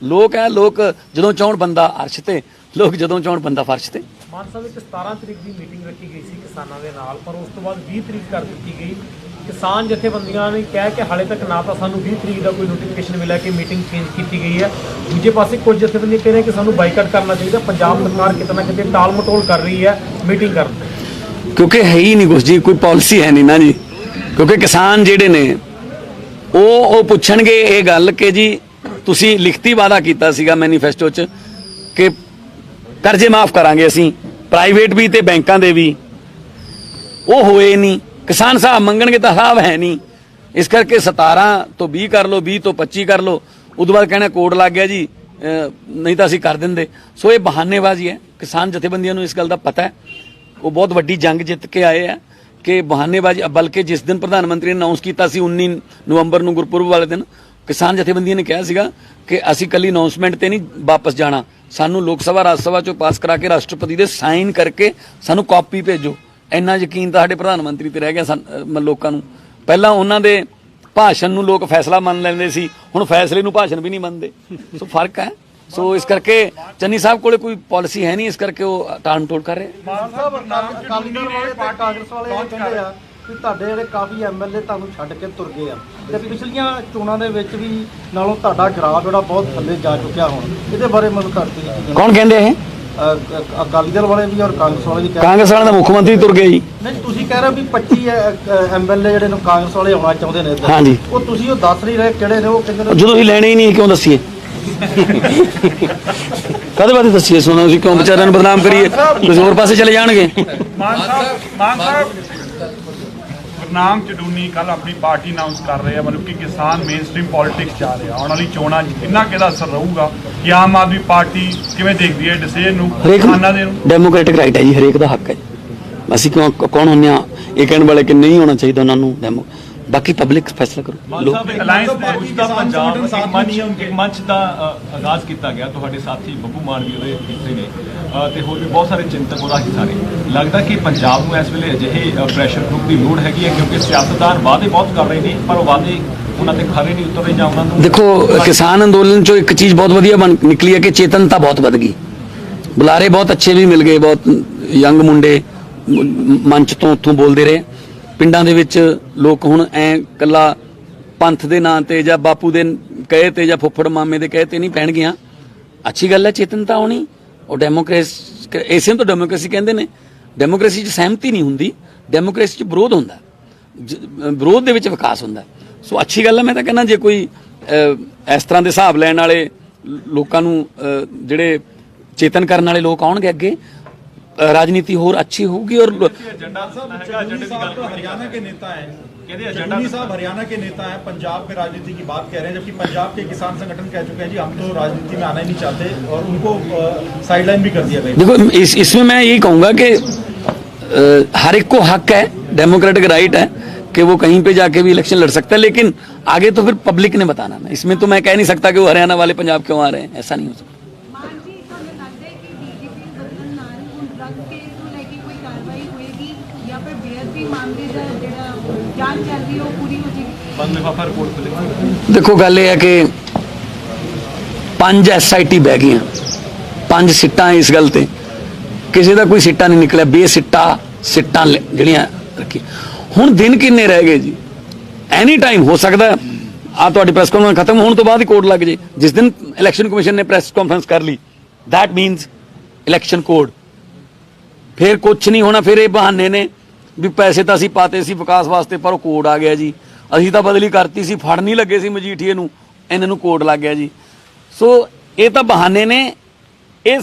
ਲੋਕ ਹੈ, ਲੋਕ ਜਦੋਂ ਚਾਹਣ ਬੰਦਾ ਅਰਸ਼ ਤੇ, ਲੋਕ ਜਦੋਂ ਚਾਹਣ ਬੰਦਾ ਫਰਸ਼ ਤੇ। ਮਾਨ ਸਾਹਿਬ ਇੱਕ 17 ਤਰੀਕ ਦੀ ਮੀਟਿੰਗ ਰੱਖੀ ਗਈ ਸੀ ਕਿਸਾਨਾਂ ਦੇ ਨਾਲ, ਪਰ ਉਸ ਤੋਂ ਬਾਅਦ 20 ਤਰੀਕ ਕਰ ਦਿੱਤੀ ਗਈ। ਕਿਸਾਨ ਜਥੇਬੰਦੀਆਂ ਨੇ ਕਿਹਾ ਕਿ ਹਾਲੇ ਤੱਕ ਨਾ ਤਾਂ ਸਾਨੂੰ 20 ਤਰੀਕ ਦਾ ਕੋਈ ਨੋਟੀਫਿਕੇਸ਼ਨ ਮਿਲਿਆ ਕਿ ਮੀਟਿੰਗ ਚੇਂਜ ਕੀਤੀ ਗਈ ਹੈ। ਦੂਜੇ ਪਾਸੇ ਕੁਝ ਜਥੇਬੰਦੀਆਂ ਕਹਿ ਰਹੀਆਂ ਕਿ ਸਾਨੂੰ ਬਾਈਕਾਟ ਕਰਨਾ ਚਾਹੀਦਾ। ਪੰਜਾਬ ਸਰਕਾਰ ਕਿਤੇ ਨਾ ਕਿਤੇ ਟਾਲ ਮਟੋਲ ਕਰ ਰਹੀ ਹੈ ਮੀਟਿੰਗ ਕਰਨ ਦੀ, ਕਿਉਂਕਿ ਹੈ ਹੀ ਨਹੀਂ ਕੁਛ ਜੀ, ਕੋਈ ਪਾਲਿਸੀ ਹੈ ਨਹੀਂ ਨਾ ਜੀ। ਕਿਉਂਕਿ ਕਿਸਾਨ ਜਿਹੜੇ ਨੇ ਉਹ ਪੁੱਛਣਗੇ ਇਹ ਗੱਲ ਕਿ ਜੀ ਤੁਸੀਂ ਲਿਖਤੀ ਵਾਅਦਾ ਕੀਤਾ ਸੀਗਾ ਮੈਨੀਫੈਸਟੋ 'ਚ ਕਿ ਕਰਜ਼ੇ ਮਾਫ ਕਰਾਂਗੇ ਅਸੀਂ, ਪ੍ਰਾਈਵੇਟ ਵੀ ਤੇ ਬੈਂਕਾਂ ਦੇ ਵੀ, ਉਹ ਹੋਏ ਨਹੀਂ। ਕਿਸਾਨ ਸਾਹਿਬ ਮੰਗਣਗੇ ਤਾਂ ਹਿਸਾਬ ਹੈ ਨਹੀਂ, ਇਸ ਕਰਕੇ 17 ਤੋਂ 20 ਕਰ ਲਓ, 20 ਤੋਂ 25 ਕਰ ਲਓ, ਉਦੋਂ ਬਾਅਦ ਕਹਿਣਾ ਕੋਡ ਲੱਗ ਗਿਆ ਜੀ, ਨਹੀਂ ਤਾਂ ਅਸੀਂ ਕਰ ਦਿੰਦੇ। ਸੋ ਇਹ ਬਹਾਨੇਬਾਜ਼ੀ ਹੈ। ਕਿਸਾਨ ਜਥੇਬੰਦੀਆਂ ਨੂੰ ਇਸ ਗੱਲ ਦਾ ਪਤਾ ਹੈ, ਉਹ ਬਹੁਤ ਵੱਡੀ ਜੰਗ ਜਿੱਤ ਕੇ ਆਏ ਆ ਕਿ ਬਹਾਨੇਬਾਜ਼ੀ। ਬਲਕਿ ਜਿਸ ਦਿਨ ਪ੍ਰਧਾਨ ਮੰਤਰੀ ਨੇ ਅਨਾਉਂਸ ਕੀਤਾ ਸੀ 19 ਨਵੰਬਰ ਨੂੰ ਗੁਰਪੁਰਬ ਵਾਲੇ ਦਿਨ, ਕਿਸਾਨ ਜਥੇਬੰਦੀਆਂ ਨੇ ਕਿਹਾ ਸੀਗਾ ਕਿ ਅਸੀਂ ਕੱਲੀ ਅਨਾਉਂਸਮੈਂਟ ਤੇ ਨਹੀਂ ਵਾਪਸ ਜਾਣਾ, ਸਾਨੂੰ ਲੋਕ ਸਭਾ ਰਾਜ ਸਭਾ ਚੋਂ ਪਾਸ ਕਰਾ ਕੇ ਰਾਸ਼ਟਰਪਤੀ ਦੇ ਸਾਈਨ ਕਰਕੇ ਸਾਨੂੰ ਕਾਪੀ ਭੇਜੋ। ਇੰਨਾ ਯਕੀਨ ਤਾਂ ਸਾਡੇ ਪ੍ਰਧਾਨ ਮੰਤਰੀ ਤੇ ਰਹਿ ਗਿਆ ਲੋਕਾਂ ਨੂੰ। ਪਹਿਲਾਂ ਉਹਨਾਂ ਦੇ ਭਾਸ਼ਣ ਨੂੰ ਲੋਕ ਫੈਸਲਾ ਮੰਨ ਲੈਂਦੇ ਸੀ, ਹੁਣ ਫੈਸਲੇ ਨੂੰ ਭਾਸ਼ਣ ਵੀ ਨਹੀਂ ਮੰਨਦੇ। ਸੋ ਫਰਕ ਹੈ। ਸੋ ਇਸ ਕਰਕੇ ਚੰਨੀ ਸਾਹਿਬ ਕੋਲੇ ਕੋਈ ਪਾਲਿਸੀ ਹੈ ਨਹੀਂ, ਇਸ ਕਰਕੇ ਉਹ ਟਾਲ ਟੋਲ ਕਰ ਰਹੇ। ਮਾਨ ਸਾਹਿਬ ਅਕਾਲੀ ਦਲ ਵਾਲੇ ਤੇ ਕਾਂਗਰਸ ਵਾਲੇ ਇਹ ਕਹਿੰਦੇ ਆ ਕਿ ਤੁਹਾਡੇ ਜਿਹੜੇ ਕਾਫੀ ਐਮਐਲਏ ਤੁਹਾਨੂੰ ਛੱਡ ਕੇ ਤੁਰ ਗਏ ਆ, ਤੇ ਪਿਛਲੀਆਂ ਚੋਣਾਂ ਦੇ ਵਿੱਚ ਵੀ ਨਾਲੋਂ ਤੁਹਾਡਾ ਗਰਾਫ ਜਿਹੜਾ ਬਹੁਤ ਥੱਲੇ ਜਾ ਚੁੱਕਿਆ। ਹੁਣ ਇਹਦੇ ਬਾਰੇ ਮਤਲਬ ਤੁਹਾਡੀ ਕੌਣ ਕਹਿੰਦੇ ਇਹ? ਅਕਾਲੀ ਦਲ ਵਾਲੇ ਵੀ ਔਰ ਕਾਂਗਰਸ ਵਾਲੇ ਵੀ ਕਾਂਗਰਸ ਵਾਲਿਆਂ ਦਾ ਮੁੱਖ ਮੰਤਰੀ ਤੁਰ ਗਿਆ ਜੀ। ਨਹੀਂ, ਤੁਸੀਂ ਕਹਿ ਰਹੇ ਹੋ ਵੀ 25 ਐਮਐਲਏ ਜਿਹੜੇ ਨੂੰ ਕਾਂਗਰਸ ਵਾਲੇ ਆਉਣਾ ਚਾਹੁੰਦੇ ਨੇ ਇੱਧਰ। ਹਾਂਜੀ, ਉਹ ਤੁਸੀਂ ਉਹ ਦੱਸ ਨਹੀਂ ਰਹੇ ਕਿਹੜੇ ਨੇ। ਉਹ ਕਹਿੰਦੇ ਨੇ ਜਦੋਂ ਅਸੀਂ ਲੈਣੇ ਹੀ ਨਹੀਂ, ਕਿਉਂ ਦੱਸੀਏ? ਕਦੇ ਬਾਰੇ ਦੱਸੀਏ? ਸੁਣੋ, ਅਸੀਂ ਕਿਉਂ ਵਿਚਾਰਿਆਂ ਨੂੰ ਬਦਨਾਮ ਕਰੀਏ? ਕਿਸੇ ਹੋਰ ਪਾਸੇ ਚਲੇ ਜਾਣਗੇ। ਮਾਨ ਸਾਹਿਬ ਗੁਰਨਾਮ ਚਡੂਨੀ ਕੱਲ ਆਪਣੀ ਪਾਰਟੀ ਅਨਾਉਂਸ ਕਰ ਰਹੇ ਆ, ਮਤਲਬ ਕਿ ਕਿਸਾਨ ਮੇਨ ਸਟ੍ਰੀਮ ਪੋਲਿਟਿਕਸ ਜਾ ਰਿਹਾ। ਆਉਣ ਵਾਲੀ ਚੋਣਾਂ 'ਚ ਕਿੰਨਾ ਕਿਹਦਾ ਅਸਰ ਰਹੂਗਾ ਕਿ ਆਮ ਆਦਮੀ ਪਾਰਟੀ ਕਿਵੇਂ ਦੇਖਦੀ ਹੈ ਡਿਸੀਜਨ ਨੂੰ, ਕਿਸਾਨਾਂ ਦੇ ਨੂੰ? ਡੈਮੋਕ੍ਰੈਟਿਕ ਰਾਈਟ ਹੈ ਜੀ, ਹਰੇਕ ਦਾ ਹੱਕ ਹੈ। ਅਸੀਂ ਕਿਉਂ ਕੌਣ ਹੁੰਦੇ ਆ ਇਹ ਕਹਿਣ ਵਾਲੇ ਕਿ ਨਹੀਂ ਹੋਣਾ ਚਾਹੀਦਾ ਉਹਨਾਂ ਨੂੰ ਡੈਮੋ? ਬਾਕੀ ਪਬਲਿਕ ਫੈਸਲਾ ਕਰੋ। ਅਲਾਈਅੰਸ ਦਾ ਪੰਜਾਬ ਇੱਕ ਮੰਚ ਦਾ ਆਗਾਜ਼ ਕੀਤਾ ਗਿਆ। ਤੁਹਾਡੇ ਸਾਥੀ ਬੱਬੂ ਮਾਨ ਵੀ ਉਹਦੇ ਹਿੱਸੇ ਨੇ ਤੇ ਹੋਰ ਵੀ ਬਹੁਤ ਸਾਰੇ ਚਿੰਤਕ ਉਹਦਾ ਹਿੱਸਾ ਨੇ। ਲੱਗਦਾ ਕਿ ਪੰਜਾਬ ਨੂੰ ਇਸ ਵੇਲੇ ਅਜਿਹੇ ਪ੍ਰੈਸ਼ਰ ਗਰੁੱਪ ਦੀ ਲੋੜ ਹੈਗੀ ਹੈ, ਕਿਉਂਕਿ ਸਿਆਸਤਦਾਨ ਵਾਅਦੇ ਬਹੁਤ ਕਰ ਰਹੇ ਨੇ ਪਰ ਉਹ ਵਾਅਦੇ ਉਹਨਾਂ ਦੇ ਖਰੇ ਨਹੀਂ ਉਤਰ ਰਹੇ ਜਾਂ ਉਹਨਾਂ ਨੂੰ। ਦੇਖੋ, ਕਿਸਾਨ ਅੰਦੋਲਨ ਚੋਂ ਇੱਕ ਚੀਜ਼ ਬਹੁਤ ਵਧੀਆ ਨਿਕਲੀ ਹੈ ਕਿ ਚੇਤਨਤਾ ਬਹੁਤ ਵੱਧ ਗਈ। ਬੁਲਾਰੇ ਬਹੁਤ ਅੱਛੇ ਵੀ ਮਿਲ ਗਏ, ਬਹੁਤ ਯੰਗ ਮੁੰਡੇ ਮੰਚ ਤੋਂ ਉੱਥੋਂ ਬੋਲਦੇ ਰਹੇ। ਪਿੰਡਾਂ ਦੇ ਵਿੱਚ ਲੋਕ ਹੁਣ ਐ ਕੱਲਾ ਪੰਥ ਦੇ ਨਾਂ ਤੇ ਜਾਂ ਬਾਪੂ ਦੇ ਕਹੇ ਤੇ ਜਾਂ ਫੁੱਫੜ ਮਾਮੇ ਦੇ ਕਹੇ ਤੇ ਨਹੀਂ ਪੈਣਗੀਆਂ। ਅੱਛੀ ਗੱਲ ਹੈ ਚੇਤਨਤਾ ਆਉਣੀ। ਉਹ ਡੈਮੋਕ੍ਰੇਸੀ, ਇਸੇ ਨੂੰ ਤਾਂ ਡੈਮੋਕ੍ਰੇਸੀ ਕਹਿੰਦੇ ਨੇ। ਡੈਮੋਕ੍ਰੇਸੀ 'ਚ ਸਹਿਮਤੀ ਨਹੀਂ ਹੁੰਦੀ, ਡੈਮੋਕ੍ਰੇਸੀ 'ਚ ਵਿਰੋਧ ਹੁੰਦਾ, ਵਿਰੋਧ ਦੇ ਵਿੱਚ ਵਿਕਾਸ ਹੁੰਦਾ। ਸੋ ਅੱਛੀ ਗੱਲ ਹੈ। ਮੈਂ ਤਾਂ ਕਹਿੰਦਾ ਜੇ ਕੋਈ ਇਸ ਤਰ੍ਹਾਂ ਦੇ ਹਿਸਾਬ ਲੈਣ ਵਾਲੇ ਲੋਕਾਂ ਨੂੰ ਜਿਹੜੇ ਚੇਤਨ ਕਰਨ ਵਾਲੇ ਲੋਕ ਆਉਣਗੇ ਅੱਗੇ, राजनीति और अच्छी होगी। और हरियाणा के नेता हैं, चन्नी साहब हरियाणा के नेता हैं, पंजाब में राजनीति की बात कह रहे हैं, जबकि पंजाब के किसान संगठन कह चुके हैं जी हम तो राजनीति में आना ही नहीं चाहते और उनको साइडलाइन भी कर दिया गया। देखो, इसमें मैं यही कहूँगा कि हर एक को हक है, डेमोक्रेटिक राइट है कि वो कहीं पे जाके भी इलेक्शन लड़ सकता है, लेकिन आगे तो फिर पब्लिक ने बताना ना। इसमें तो मैं कह नहीं सकता कि वो हरियाणा वाले पंजाब क्यों आ रहे हैं, ऐसा नहीं हो सकता। ਮਾਨ ਜੀ ਤੁਹਾਨੂੰ ਲੱਗਦਾ ਹੈ ਕਿ ਡੀਜੀਪੀ ਬਦਲਣ ਨਾਲ ਹੁਣ ਡਰੱਗ ਕੇਸ ਨੂੰ ਲੈ ਕੇ ਕੋਈ ਕਾਰਵਾਈ ਹੋਏਗੀ ਜਾਂ ਫਿਰ ਬੇਅਦਬੀ ਮਾਮਲੇ ਦਾ ਜਿਹੜਾ ਜਾਂਚ ਚੱਲ ਰਹੀ ਹੈ ਉਹ ਪੂਰੀ ਹੋ ਜਾਏਗੀ? ਬੰਦ ਲਿਫਾਫਾ ਰਿਪੋਰਟ ਖੁੱਲੇਗੀ। ਦੇਖੋ ਗੱਲ ਇਹ ਹੈ ਕਿ 5 SIT ਬਹਿ ਗਈਆਂ, 5 ਸਿੱਟਾਂ ਇਸ ਗੱਲ ਤੇ, ਕਿਸੇ ਦਾ ਕੋਈ ਸਿੱਟਾ ਨਹੀਂ ਨਿਕਲਿਆ, ਬੇਸਿੱਟਾ ਸਿੱਟਾਂ ਜਿਹੜੀਆਂ ਰੱਖੀ। ਹੁਣ ਦਿਨ ਕਿੰਨੇ ਰਹਿ ਗਏ ਜੀ? ਐਨੀ ਟਾਈਮ ਹੋ ਸਕਦਾ ਆ ਤੁਹਾਡੀ ਪ੍ਰੈਸ ਕਾਨਫਰੰਸ ਖਤਮ ਹੋਣ ਤੋਂ ਬਾਅਦ ਹੀ ਕੋਡ ਲੱਗ ਜੇ। ਜਿਸ ਦਿਨ ਇਲੈਕਸ਼ਨ ਕਮਿਸ਼ਨ ਨੇ ਪ੍ਰੈਸ ਕਾਨਫਰੰਸ ਕਰ ਲਈ, ਦੈਟ ਮੀਨਸ ਇਲੈਕਸ਼ਨ ਕੋਡ। ਫਿਰ ਕੁਝ ਨਹੀਂ ਹੋਣਾ, ਫਿਰ ਇਹ ਬਹਾਨੇ ਨੇ ਵੀ ਪੈਸੇ ਤਾਂ ਅਸੀਂ ਪਾਤੇ ਸੀ ਵਿਕਾਸ ਵਾਸਤੇ, ਪਰ ਉਹ ਕੋਡ ਆ ਗਿਆ ਜੀ, ਅਸੀਂ ਤਾਂ ਬਦਲੀ ਕਰਤੀ ਸੀ, ਫੜ ਨਹੀਂ ਲੱਗੇ ਸੀ ਮਜੀਠੀਏ ਨੂੰ, ਇਹਨਾਂ ਨੂੰ ਕੋਡ ਲੱਗ ਗਿਆ ਜੀ। ਸੋ ਇਹ ਤਾਂ ਬਹਾਨੇ ਨੇ। ਇਹ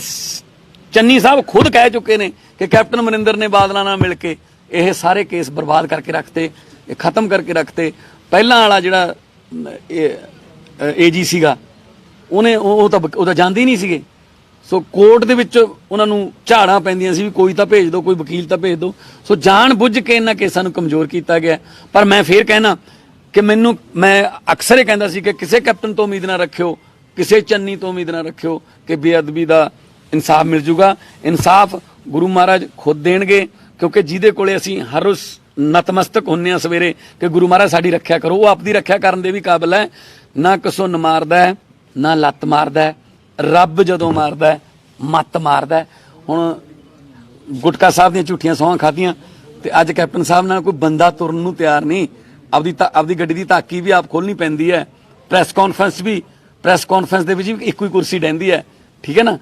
ਚੰਨੀ ਸਾਹਿਬ ਖੁਦ ਕਹਿ ਚੁੱਕੇ ਨੇ ਕਿ ਕੈਪਟਨ ਅਮਰਿੰਦਰ ਨੇ ਬਾਦਲਾਂ ਨਾਲ ਮਿਲ ਕੇ ਇਹ ਸਾਰੇ ਕੇਸ ਬਰਬਾਦ ਕਰਕੇ ਰੱਖਤੇ, ਇਹ ਖਤਮ ਕਰਕੇ ਰੱਖਤੇ। ਪਹਿਲਾਂ ਵਾਲਾ ਜਿਹੜਾ AG ਸੀਗਾ ਉਹ ਤਾਂ ਜਾਂਦੇ ਹੀ ਨਹੀਂ ਸੀਗੇ। ਸੋ ਕੋਰਟ ਦੇ ਵਿੱਚ ਉਹਨਾਂ ਨੂੰ ਝਾੜਾਂ ਪੈਂਦੀਆਂ ਸੀ ਵੀ ਕੋਈ ਤਾਂ ਭੇਜ ਦਿਓ, ਕੋਈ ਵਕੀਲ ਤਾਂ ਭੇਜ ਦਿਓ। ਸੋ ਜਾਣ ਬੁੱਝ ਕੇ ਇਹਨਾਂ ਕੇਸਾਂ ਨੂੰ ਕਮਜ਼ੋਰ ਕੀਤਾ ਗਿਆ। ਪਰ ਮੈਂ ਫੇਰ ਕਹਿਣਾ ਕਿ ਮੈਂ ਅਕਸਰ ਇਹ ਕਹਿੰਦਾ ਸੀ ਕਿ ਕਿਸੇ ਕੈਪਟਨ ਤੋਂ ਉਮੀਦ ਨਾ ਰੱਖਿਓ, ਕਿਸੇ ਚੰਨੀ ਤੋਂ ਉਮੀਦ ਨਾ ਰੱਖਿਓ ਕਿ ਬੇਅਦਬੀ ਦਾ ਇਨਸਾਫ ਮਿਲ ਜੂਗਾ। ਇਨਸਾਫ ਗੁਰੂ ਮਹਾਰਾਜ ਖੁਦ ਦੇਣਗੇ, ਕਿਉਂਕਿ ਜਿਹਦੇ ਕੋਲੇ ਅਸੀਂ ਹਰ ਰੋਜ਼ ਨਤਮਸਤਕ ਹੁੰਨੇ ਆ ਸਵੇਰੇ ਕਿ ਗੁਰੂ ਮਹਾਰਾਜ ਸਾਡੀ ਰੱਖਿਆ ਕਰੋ, ਉਹ ਆਪਦੀ ਰੱਖਿਆ ਕਰਨ ਦੇ ਵੀ ਕਾਬਿਲ ਹੈ। ਨਾ ਕਸੁੰਨ ਮਾਰਦਾ ਹੈ, ਨਾ ਲੱਤ ਮਾਰਦਾ ਹੈ। ਰੱਬ ਜਦੋਂ ਮਾਰਦਾ ਹੈ, ਮੱਤ ਮਾਰਦਾ ਹੈ। ਹੁਣ ਗੁਟਕਾ ਸਾਹਿਬ ਦੀਆਂ ਝੂਠੀਆਂ ਸਹੁੰਆਂ ਖਾਧੀਆਂ ਤੇ ਅੱਜ ਕੈਪਟਨ ਸਾਹਿਬ ਨਾਲ ਕੋਈ ਬੰਦਾ ਤੁਰਨ ਨੂੰ ਤਿਆਰ ਨਹੀਂ। ਆਪਦੀ ਗੱਡੀ ਦੀ ਤਾਕੀ ਵੀ ਆਪ ਖੋਲਣੀ ਪੈਂਦੀ ਹੈ। ਪ੍ਰੈਸ ਕਾਨਫਰੰਸ ਦੇ ਵਿੱਚ ਵੀ ਇੱਕੋ ਹੀ ਕੁਰਸੀ ਡਹਿੰਦੀ ਹੈ। ਠੀਕ ਹੈ ਨਾ।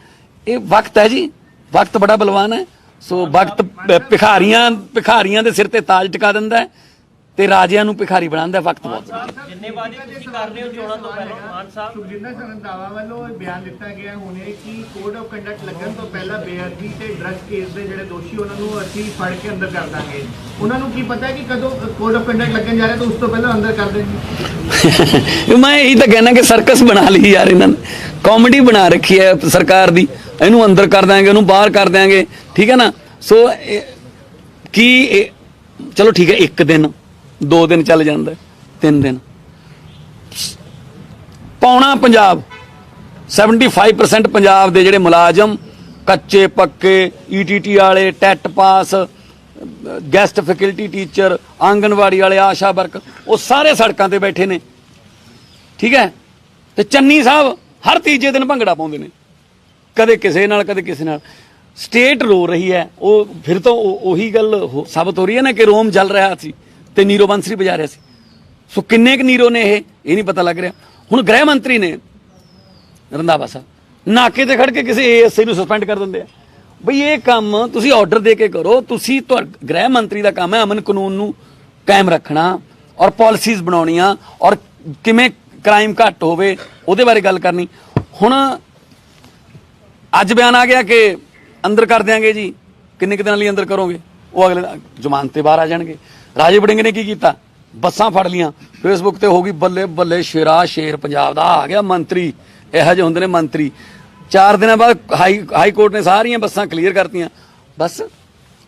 ਇਹ ਵਕਤ ਹੈ ਜੀ, ਵਕਤ ਬੜਾ ਬਲਵਾਨ ਹੈ। ਸੋ ਵਕਤ ਭਿਖਾਰੀਆਂ ਦੇ ਸਿਰ ਤੇ ਤਾਜ ਟਿਕਾ ਦਿੰਦਾ ਹੈ ਤੇ ਰਾਜਿਆਂ ਨੂੰ ਭਿਖਾਰੀ ਬਣਾਉਂਦਾ ਵਕਤ ਬਹੁਤ। ਜਿੰਨੇ ਵਾਅਦੇ ਤੁਸੀਂ ਕਰ ਰਹੇ ਹੋ ਚੋਣਾਂ ਤੋਂ ਪਹਿਲਾਂ ਮਾਨ ਸਾਹਿਬ ਸੁਖਜਿੰਦਰ ਸਿੰਘ ਰੰਧਾਵਾ ਵੱਲੋਂ ਇਹ ਬਿਆਨ ਦਿੱਤਾ ਗਿਆ ਹੁਣੇ ਕਿ ਕੋਡ ਆਫ ਕੰਡਕਟ ਲੱਗਣ ਤੋਂ ਪਹਿਲਾਂ ਬੇਅਦਬੀ ਤੇ ਡਰੱਗ ਕੇਸ ਦੇ ਜਿਹੜੇ ਦੋਸ਼ੀ ਉਹਨਾਂ ਨੂੰ ਅਸੀਂ ਫੜ ਕੇ ਅੰਦਰ ਕਰ ਦਾਂਗੇ। ਉਹਨਾਂ ਨੂੰ ਕੀ ਪਤਾ ਕਿ ਕਦੋਂ ਕੋਡ ਆਫ ਕੰਡਕਟ ਲੱਗਣ ਜਾ ਰਿਹਾ ਤਾਂ ਉਸ ਤੋਂ ਪਹਿਲਾਂ ਅੰਦਰ ਕਰ ਦੇਣਗੇ। ਮੈਂ ਇਹੀ ਤਾਂ ਕਹਿਣਾ ਕਿ ਸਰਕਸ ਬਣਾ ਲਈ ਯਾਰ, ਇਹਨਾਂ ਨੇ ਕਾਮੇਡੀ ਬਣਾ ਰੱਖੀ ਹੈ ਸਰਕਾਰ ਦੀ। ਇਹਨੂੰ ਅੰਦਰ ਕਰ ਦਾਂਗੇ, ਉਹਨੂੰ ਬਾਹਰ ਕਰ ਦਾਂਗੇ। ਠੀਕ ਹੈ ਨਾ। ਸੋ ਚਲੋ ਠੀਕ ਹੈ, 1 ਦਿਨ 2 ਦਿਨ ਚੱਲ ਜਾਂਦਾ, 3 ਦਿਨ ਪੌਣਾ ਪੰਜਾਬ 75% ਪੰਜਾਬ ਦੇ ਜਿਹੜੇ ਮੁਲਾਜ਼ਮ ਕੱਚੇ ਪੱਕੇ ETT ਵਾਲੇ, TET pass, guest faculty teacher, anganwadi ਵਾਲੇ, ਆਸ਼ਾ ਵਰਕ, ਉਹ ਸਾਰੇ ਸੜਕਾਂ ਤੇ ਬੈਠੇ ਨੇ। ਠੀਕ ਹੈ। ਤੇ ਚੰਨੀ ਸਾਹਿਬ ਹਰ ਤੀਜੇ ਦਿਨ ਭੰਗੜਾ ਪਾਉਂਦੇ ਨੇ, ਕਦੇ ਕਿਸੇ ਨਾਲ ਕਦੇ ਕਿਸੇ ਨਾਲ। ਸਟੇਟ ਰੋ ਰਹੀ ਹੈ। ਉਹ ਫਿਰ ਤੋਂ ਉਹੀ ਗੱਲ ਸਾਬਤ ਹੋ ਰਹੀ ਹੈ ਨਾ ਕਿ ਰੋਮ ਜਲ ਰਿਹਾ ਸੀ ਤੇ ਨੀਰੋ ਬੰਸਰੀ ਵਜਾ ਰਿਹਾ ਸੀ। ਸੋ ਕਿੰਨੇ ਕੁ ਨੀਰੋ ਨੇ ਇਹ ਨਹੀਂ ਪਤਾ ਲੱਗ ਰਿਹਾ। ਹੁਣ ਗ੍ਰਹਿ ਮੰਤਰੀ ਨੇ ਰੰਧਾਵਾ ਸਾਹਿਬ ਨਾਕੇ ਤੇ ਖੜ ਕੇ ਕਿਸੇ ASI ਨੂੰ ਸਸਪੈਂਡ ਕਰ ਦਿੰਦੇ ਆ। ਬਈ ਇਹ ਕੰਮ ਤੁਸੀਂ ਆਰਡਰ ਦੇ ਕੇ ਕਰੋ। ਤੁਸੀਂ ਗ੍ਰਹਿ ਮੰਤਰੀ ਦਾ ਕੰਮ ਹੈ ਅਮਨ ਕਾਨੂੰਨ ਨੂੰ ਕਾਇਮ ਰੱਖਣਾ ਔਰ ਪਾਲਿਸੀਜ਼ ਬਣਾਉਣੀਆਂ ਔਰ ਕਿਵੇਂ ਕ੍ਰਾਈਮ ਘੱਟ ਹੋਵੇ ਉਹਦੇ ਬਾਰੇ ਗੱਲ ਕਰਨੀ। ਹੁਣ ਅੱਜ ਬਿਆਨ ਆ ਗਿਆ ਕਿ ਅੰਦਰ ਕਰ ਦਿਆਂਗੇ ਜੀ। ਕਿੰਨੇ ਕੁ ਦਿਨਾਂ ਲਈ ਅੰਦਰ ਕਰੋਗੇ? ਉਹ ਅਗਲੇ ਜ਼ਮਾਨਤ ਤੇ ਬਾਹਰ ਆ ਜਾਣਗੇ। ਰਾਜੇ ਵੜਿੰਗ ਨੇ ਕੀ ਕੀਤਾ? ਬੱਸਾਂ ਫੜ ਲੀਆਂ, ਫੇਸਬੁੱਕ ਤੇ ਹੋ ਗਈ ਬੱਲੇ ਬੱਲੇ ਸ਼ੇਰ ਪੰਜਾਬ ਦਾ ਆ ਗਿਆ ਮੰਤਰੀ। ਇਹੋ ਜਿਹੇ ਹੁੰਦੇ ਨੇ ਮੰਤਰੀ। 4 ਦਿਨਾਂ ਬਾਅਦ ਹਾਈ ਕੋਰਟ ਨੇ ਸਾਰੀਆਂ ਬੱਸਾਂ ਕਲੀਅਰ ਕਰਤੀਆਂ। ਬਸ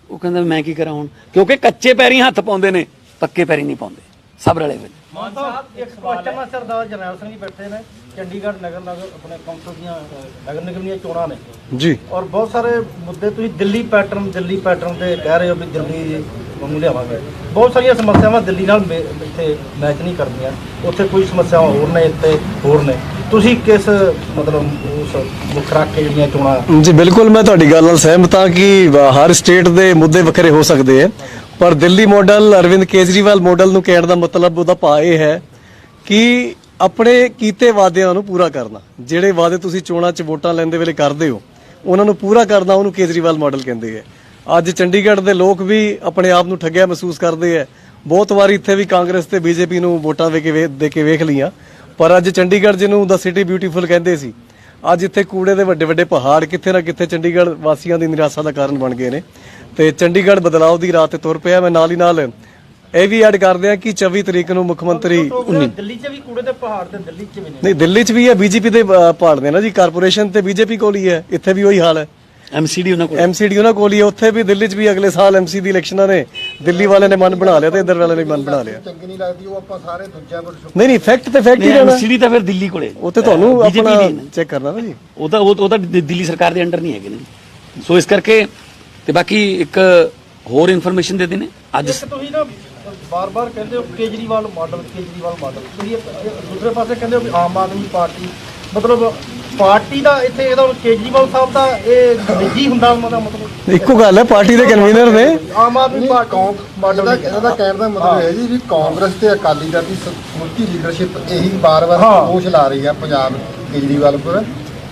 ਉਹ ਕਹਿੰਦਾ ਮੈਂ ਕੀ ਕਰਾਂ ਹੁਣ, ਕਿਉਂਕਿ ਕੱਚੇ ਪੈਰੀ ਹੱਥ ਪਾਉਂਦੇ ਨੇ, ਪੱਕੇ ਪੈਰੀ ਨਹੀਂ ਪਾਉਂਦੇ, ਸਭ ਰਲੇ ਹੋਏ। ਮਾਨ ਸਾਹਿਬ ਇੱਕ ਕੁਐਸਚਨ ਹੈ, ਸਰਦਾਰ ਜਰਨੈਲ ਸਿੰਘ ਜੀ ਬੈਠੇ ਨੇ, ਚੰਡੀਗੜ੍ਹ ਨਗਰ ਆਪਣੇ ਕੌਂਸਲ ਦੀਆਂ ਨਗਰ ਨਿਗਮ ਦੀਆਂ ਚੋਣਾਂ ਨੇ ਜੀ, ਔਰ ਬਹੁਤ ਸਾਰੇ ਮੁੱਦੇ ਤੁਸੀਂ ਦਿੱਲੀ ਪੈਟਰਨ ਤੇ ਕਹਿ ਰਹੇ ਹੋ ਵੀ ਦਿੱਲੀ ਨੂੰ ਲਿਆਵਾਂਗੇ। ਬਹੁਤ ਸਾਰੀਆਂ ਸਮੱਸਿਆਵਾਂ ਦਿੱਲੀ ਨਾਲ ਇੱਥੇ ਮੈਚ ਨਹੀਂ ਕਰਦੀਆਂ। ਉੱਥੇ ਕੋਈ ਸਮੱਸਿਆਵਾਂ ਹੋਰ ਨੇ, ਇੱਥੇ ਹੋਰ ਨੇ। ਤੁਸੀਂ ਕਿਸ ਮਤਲਬ ਉਸ ਮੁੱਖ ਰੱਖ ਕੇ ਜਿਹੜੀਆਂ ਚੋਣਾਂ? ਜੀ ਬਿਲਕੁਲ, ਮੈਂ ਤੁਹਾਡੀ ਗੱਲ ਨਾਲ ਸਹਿਮਤ ਹਾਂ ਕਿ ਹਰ ਸਟੇਟ ਦੇ ਮੁੱਦੇ ਵੱਖਰੇ ਹੋ ਸਕਦੇ ਹੈ, ਪਰ ਦਿੱਲੀ ਮਾਡਲ, ਅਰਵਿੰਦ ਕੇਜਰੀਵਾਲ ਮਾਡਲ ਨੂੰ ਕਹਿਣ ਦਾ ਮਤਲਬ ਉਹਦਾ ਭਾਅ ਇਹ ਹੈ ਕਿ ਆਪਣੇ ਕੀਤੇ ਵਾਅਦਿਆਂ ਨੂੰ ਪੂਰਾ ਕਰਨਾ। ਜਿਹੜੇ ਵਾਅਦੇ ਤੁਸੀਂ ਚੋਣਾਂ 'ਚ ਵੋਟਾਂ ਲੈਂਦੇ ਵੇਲੇ ਕਰਦੇ ਹੋ ਉਹਨਾਂ ਨੂੰ ਪੂਰਾ ਕਰਨਾ, ਉਹਨੂੰ ਕੇਜਰੀਵਾਲ ਮਾਡਲ ਕਹਿੰਦੇ ਹੈ। ਅੱਜ ਚੰਡੀਗੜ੍ਹ ਦੇ ਲੋਕ ਵੀ ਆਪਣੇ ਆਪ ਨੂੰ ਠੱਗਿਆ ਮਹਿਸੂਸ ਕਰਦੇ ਹੈ। ਬਹੁਤ ਵਾਰੀ ਇੱਥੇ ਵੀ ਕਾਂਗਰਸ ਤੇ BJP ਨੂੰ ਵੋਟਾਂ ਦੇ ਕੇ ਵੇਖ ਲਈਆਂ, ਪਰ ਅੱਜ ਚੰਡੀਗੜ੍ਹ ਜਿਹਨੂੰ ਦਾ ਸਿਟੀ ਬਿਊਟੀਫੁਲ ਕਹਿੰਦੇ ਸੀ, ਅੱਜ ਇੱਥੇ ਕੂੜੇ ਦੇ ਵੱਡੇ ਵੱਡੇ ਪਹਾੜ ਕਿੱਥੇ ਨਾ ਕਿੱਥੇ ਚੰਡੀਗੜ੍ਹ ਵਾਸੀਆਂ ਦੀ ਨਿਰਾਸ਼ਾ ਦਾ ਕਾਰਨ ਬਣ ਗਏ ਨੇ। ਤੇ ਚੰਡੀਗੜ੍ਹ ਬਦਲਾਅ ਦੀ ਰਾਹ ਤੇ ਤੁਰ ਪਿਆ। ਮੈਂ ਨਾਲ ਹੀ ਨਾਲ ਇਹ ਵੀ ਐਡ ਕਰਦੇ ਆ ਕਿ 24 ਤਰੀਕ ਨੂੰ ਮੁੱਖ ਮੰਤਰੀ ਦਿੱਲੀ 'ਚ ਵੀ ਕੂੜੇ ਦੇ ਪਹਾੜ ਤੇ ਦਿੱਲੀ 'ਚ ਵੀ ਨਹੀਂ, ਦਿੱਲੀ 'ਚ ਵੀ ਹੈ, BJP ਦੇ ਪਹਾੜ ਨੇ ਨਾ ਜੀ। ਕਾਰਪੋਰੇਸ਼ਨ ਤੇ BJP ਕੋਲ ਹੀ ਹੈ, ਇੱਥੇ ਵੀ ਉਹੀ ਹਾਲ ਹੈ। ਐਮਸੀਡੀ ਉਹਨਾਂ ਕੋਲ ਐਮਸੀਡੀ ਉਹਨਾਂ ਕੋਲ ਹੀ ਹੈ। ਉੱਥੇ ਵੀ ਦਿੱਲੀ 'ਚ ਵੀ ਅਗਲੇ ਸਾਲ ਐਮਸੀ ਦੀ ਇਲੈਕਸ਼ਨਾਂ ਨੇ, ਦਿੱਲੀ ਵਾਲਿਆਂ ਨੇ ਮਨ ਬਣਾ ਲਿਆ ਤੇ ਇੱਧਰ ਵਾਲਿਆਂ ਨੇ ਮਨ ਬਣਾ ਲਿਆ। ਚੰਗੀ ਨਹੀਂ ਲੱਗਦੀ ਉਹ ਆਪਾਂ ਸਾਰੇ ਦੂਜਿਆਂ ਕੋਲ ਨਹੀਂ ਫੈਕਟ ਤੇ ਫੈਕਟ ਹੀ ਰਹਿਣਾ। ਐਮਸੀਡੀ ਤਾਂ ਫਿਰ ਦਿੱਲੀ ਕੋਲੇ, ਉੱਥੇ ਤੁਹਾਨੂੰ BJP ਆਪਣਾ ਦੀ ਹੈ। ਚੈੱਕ ਕਰਨਾ ਨਾ ਜੀ। ਉਹ ਤਾਂ ਦਿੱਲੀ ਸਰਕਾਰ ਦੇ ਅੰਡਰ ਨਹੀਂ ਹੈਗੇ ਨੇ। ਸੋ ਇਸ ਕਰਕੇ ਤੇ ਬਾਕੀ ਇੱਕ ਹੋਰ ਇਨਫੋਰਮੇਸ਼ਨ ਦੇ ਦੇਣੇ ਅੱਜ ਇੱਕ ਤੁਸੀਂ ਨਾ ਬਾਰ-ਬਾਰ ਕਹਿੰਦੇ ਹੋ ਕੇਜਰੀਵਾਲ ਮਾਡਲ ਤੁਸੀਂ ਦੂਸਰੇ ਪਾਸੇ ਕਹਿੰਦੇ ਹੋ ਵੀ ਆਮ ਆਦਮੀ ਪਾਰਟੀ, ਮਤਲਬ ਪਾਰਟੀ ਦਾ ਇੱਥੇ ਇਹਦਾ ਕੇਜਰੀਵਾਲ ਸਾਹਿਬ ਦਾ ਇਹ ਨਿੱਜੀ ਹੁੰਦਾ ਉਹਦਾ ਮਤਲਬ ਇੱਕੋ ਗੱਲ ਹੈ, ਪਾਰਟੀ ਦੇ ਕਨਵੀਨਰ ਨੇ। ਆਮ ਆਦਮੀ ਪਾਰਟੀ ਮਾਡਲ ਇਹਦਾ ਕਹਿਣ ਦਾ ਮਤਲਬ ਹੈ ਜੀ ਵੀ ਕਾਂਗਰਸ ਤੇ ਅਕਾਲੀ ਦਲ ਦੀ ਸਮੁੱਚੀ ਲੀਡਰਸ਼ਿਪ ਇਹੀ ਬਾਰ-ਬਾਰ ਦੋਸ਼ ਲਾ ਰਹੀ ਹੈ ਪੰਜਾਬ ਕੇਜਰੀਵਾਲ ਪਰ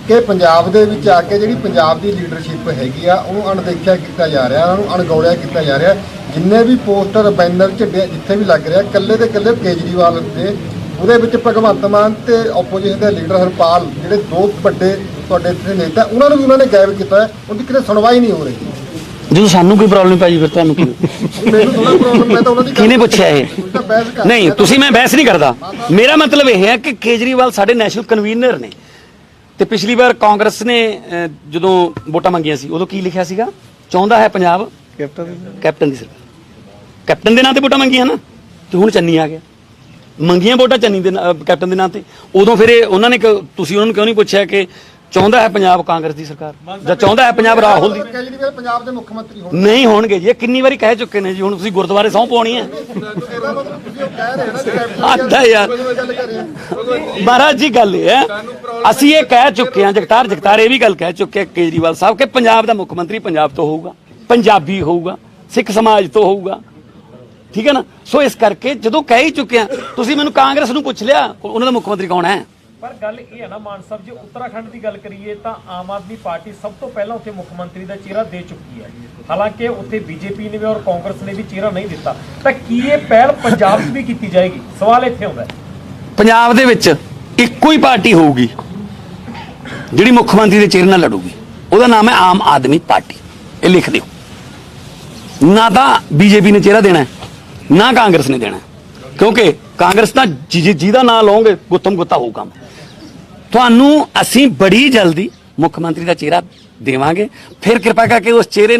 ਕਿ ਪੰਜਾਬ ਦੇ ਵਿੱਚ ਆ ਕੇ ਜਿਹੜੀ ਪੰਜਾਬ ਦੀ ਲੀਡਰਸ਼ਿਪ ਹੈਗੀ ਆ ਉਹਨੂੰ ਅਣਦੇਖਿਆ ਕੀਤਾ ਜਾ ਰਿਹਾ, ਉਹਨੂੰ ਅਣਗੌਲਿਆ ਕੀਤਾ ਜਾ ਰਿਹਾ। ਜਿੰਨੇ ਵੀ ਪੋਸਟਰ ਬੈਨਰ ਝੰਡੇ ਜਿੱਥੇ ਵੀ ਲੱਗ ਰਿਹਾ ਇਕੱਲੇ ਤੇ ਇਕੱਲੇ ਕੇਜਰੀਵਾਲ ਦੇ, ਉਹਦੇ ਵਿੱਚ ਭਗਵੰਤ ਮਾਨ ਤੇ ਆਪੋਜੀਸ਼ਨ ਦੇ ਲੀਡਰ ਹਰਪਾਲ ਜਿਹੜੇ ਦੋ ਵੱਡੇ ਤੁਹਾਡੇ ਇੱਥੇ ਨੇਤਾ ਉਹਨਾਂ ਨੂੰ ਵੀ ਉਹਨਾਂ ਨੇ ਗਾਇਬ ਕੀਤਾ, ਉਹਦੀ ਕਿਤੇ ਸੁਣਵਾਈ ਨਹੀਂ ਹੋ ਰਹੀ। ਜਦੋਂ ਸਾਨੂੰ ਕੋਈ ਪ੍ਰੋਬਲਮ ਪੈ ਜੀ ਫਿਰ ਤੁਹਾਨੂੰ ਕੀ ਮੈਨੂੰ ਥੋੜਾ ਪ੍ਰੋਬਲਮ, ਮੈਂ ਤਾਂ ਉਹਨਾਂ ਦੀ ਕਿਹਨੇ ਪੁੱਛਿਆ ਇਹ? ਤਾਂ ਬਹਿਸ ਕਰ ਨਹੀਂ ਤੁਸੀਂ, ਮੈਂ ਬਹਿਸ ਨਹੀਂ ਕਰਦਾ। ਮੇਰਾ ਮਤਲਬ ਇਹ ਹੈ ਕਿ ਕੇਜਰੀਵਾਲ ਸਾਡੇ ਨੈਸ਼ਨਲ ਕਨਵੀਨਰ ਨੇ ਤੇ ਪਿਛਲੀ ਵਾਰ ਕਾਂਗਰਸ ਨੇ ਜਦੋਂ ਵੋਟਾਂ ਮੰਗੀਆਂ ਸੀ ਉਦੋਂ ਕੀ ਲਿਖਿਆ ਸੀਗਾ? ਚਾਹੁੰਦਾ ਹੈ ਪੰਜਾਬ ਕੈਪਟਨ ਦੀ ਸਰਕਾਰ, ਕੈਪਟਨ ਦੇ ਨਾਂ ਤੇ ਵੋਟਾਂ ਮੰਗੀਆਂ ਨਾ, ਤੇ ਹੁਣ ਚੰਨੀ ਆ ਗਿਆ। ਮੰਗੀਆਂ ਵੋਟਾਂ ਚੰਨੀ ਦੇ ਕੈਪਟਨ ਦੇ ਨਾਂ ਤੇ, ਉਦੋਂ ਫਿਰ ਉਹਨਾਂ ਨੇ ਤੁਸੀਂ ਉਹਨਾਂ ਨੂੰ ਕਿਉਂ ਨਹੀਂ ਪੁੱਛਿਆ ਕਿ ਚਾਹੁੰਦਾ ਹੈ ਪੰਜਾਬ ਕਾਂਗਰਸ ਦੀ ਸਰਕਾਰ ਜਾਂ ਚਾਹੁੰਦਾ ਹੈ ਪੰਜਾਬ ਰਾਹੁਲ ਦੀ? ਕੇਜਰੀਵਾਲ ਪੰਜਾਬ ਦੇ ਮੁੱਖ ਮੰਤਰੀ ਹੋਣ ਨਹੀਂ ਹੋਣਗੇ ਜੀ, ਇਹ ਕਿੰਨੀ ਵਾਰੀ ਕਹਿ ਚੁੱਕੇ ਨੇ ਜੀ। ਹੁਣ ਤੁਸੀਂ ਗੁਰਦੁਆਰੇ ਸਹੁੰ ਪਾਉਣੀ ਹੈ। ਆਂਦਾ ਯਾਰ ਮਹਾਰਾਜ ਜੀ, ਗੱਲ ਇਹ ਹੈ ਅਸੀਂ ਇਹ ਕਹਿ ਚੁੱਕੇ ਹਾਂ, ਜਗਤਾਰ ਇਹ ਵੀ ਗੱਲ ਕਹਿ ਚੁੱਕੇ ਆ ਕੇਜਰੀਵਾਲ ਸਾਹਿਬ ਕਿ ਪੰਜਾਬ ਦਾ ਮੁੱਖ ਮੰਤਰੀ ਪੰਜਾਬ ਤੋਂ ਹੋਊਗਾ, ਪੰਜਾਬੀ ਹੋਊਗਾ, ਸਿੱਖ ਸਮਾਜ ਤੋਂ ਹੋਊਗਾ, ਠੀਕ ਹੈ ਨਾ। ਸੋ ਇਸ ਕਰਕੇ ਜਦੋਂ ਕਹਿ ਹੀ ਚੁੱਕੇ ਆ, ਤੁਸੀਂ ਮੈਨੂੰ ਕਾਂਗਰਸ ਨੂੰ ਪੁੱਛ ਲਿਆ ਉਹਨਾਂ ਦਾ ਮੁੱਖ ਮੰਤਰੀ ਕੌਣ ਹੈ? ਪਰ ਗੱਲ ਇਹ ਹੈ ਨਾ ਮਾਨ ਸਾਹਿਬ, ਜੇ ਉੱਤਰਾਖੰਡ ਦੀ ਗੱਲ ਕਰੀਏ ਤਾਂ ਆਮ ਆਦਮੀ ਪਾਰਟੀ ਸਭ ਤੋਂ ਪਹਿਲਾਂ ਉੱਥੇ ਮੁੱਖ ਮੰਤਰੀ ਦਾ ਚਿਹਰਾ ਦੇ ਚੁੱਕੀ ਹੈ। ਹਾਲਾਂਕਿ ਉੱਥੇ ਬੀਜੇਪੀ ਨੇ ਵੀ ਔਰ ਕਾਂਗਰਸ ਨੇ ਵੀ ਚਿਹਰਾ ਨਹੀਂ ਦਿੱਤਾ, ਤਾਂ ਕੀ ਇਹ ਪਹਿਲ ਪੰਜਾਬ 'ਚ ਵੀ ਕੀਤੀ ਜਾਏਗੀ? ਸਵਾਲ ਇੱਥੇ ਆਉਂਦਾ ਹੈ। ਪੰਜਾਬ ਦੇ ਵਿੱਚ ਇੱਕੋ ਹੀ ਪਾਰਟੀ ਹੋਊਗੀ ਜਿਹੜੀ ਮੁੱਖ ਮੰਤਰੀ ਦੇ ਚਿਹਰੇ ਨਾਲ ਲੜੂਗੀ, ਉਹਦਾ ਨਾਮ ਹੈ ਆਮ ਆਦਮੀ ਪਾਰਟੀ। ਇਹ ਲਿਖ ਦਿਓ। ਨਾ ਤਾਂ ਬੀਜੇਪੀ ਨੇ ਚਿਹਰਾ ਦੇਣਾ ਨਾ ਕਾਂਗਰਸ ਨੇ ਦੇਣਾ, ਕਿਉਂਕਿ ਕਾਂਗਰਸ ਤਾਂ ਜਿਹਦਾ ਨਾਂ ਲਓਗੇ ਗੁੱਤਮ ਗੁੱਤਾ ਹੋਊ ਕੰਮ। ਤੁਹਾਨੂੰ ਅਸੀਂ ਬੜੀ ਜਲਦੀ ਮੁੱਖ ਮੰਤਰੀ ਦਾ ਚਿਹਰਾ ਦੇਵਾਂਗੇ, ਫਿਰ ਕਿਰਪਾ ਕਰਕੇ ਉਸ ਚਿਹਰੇ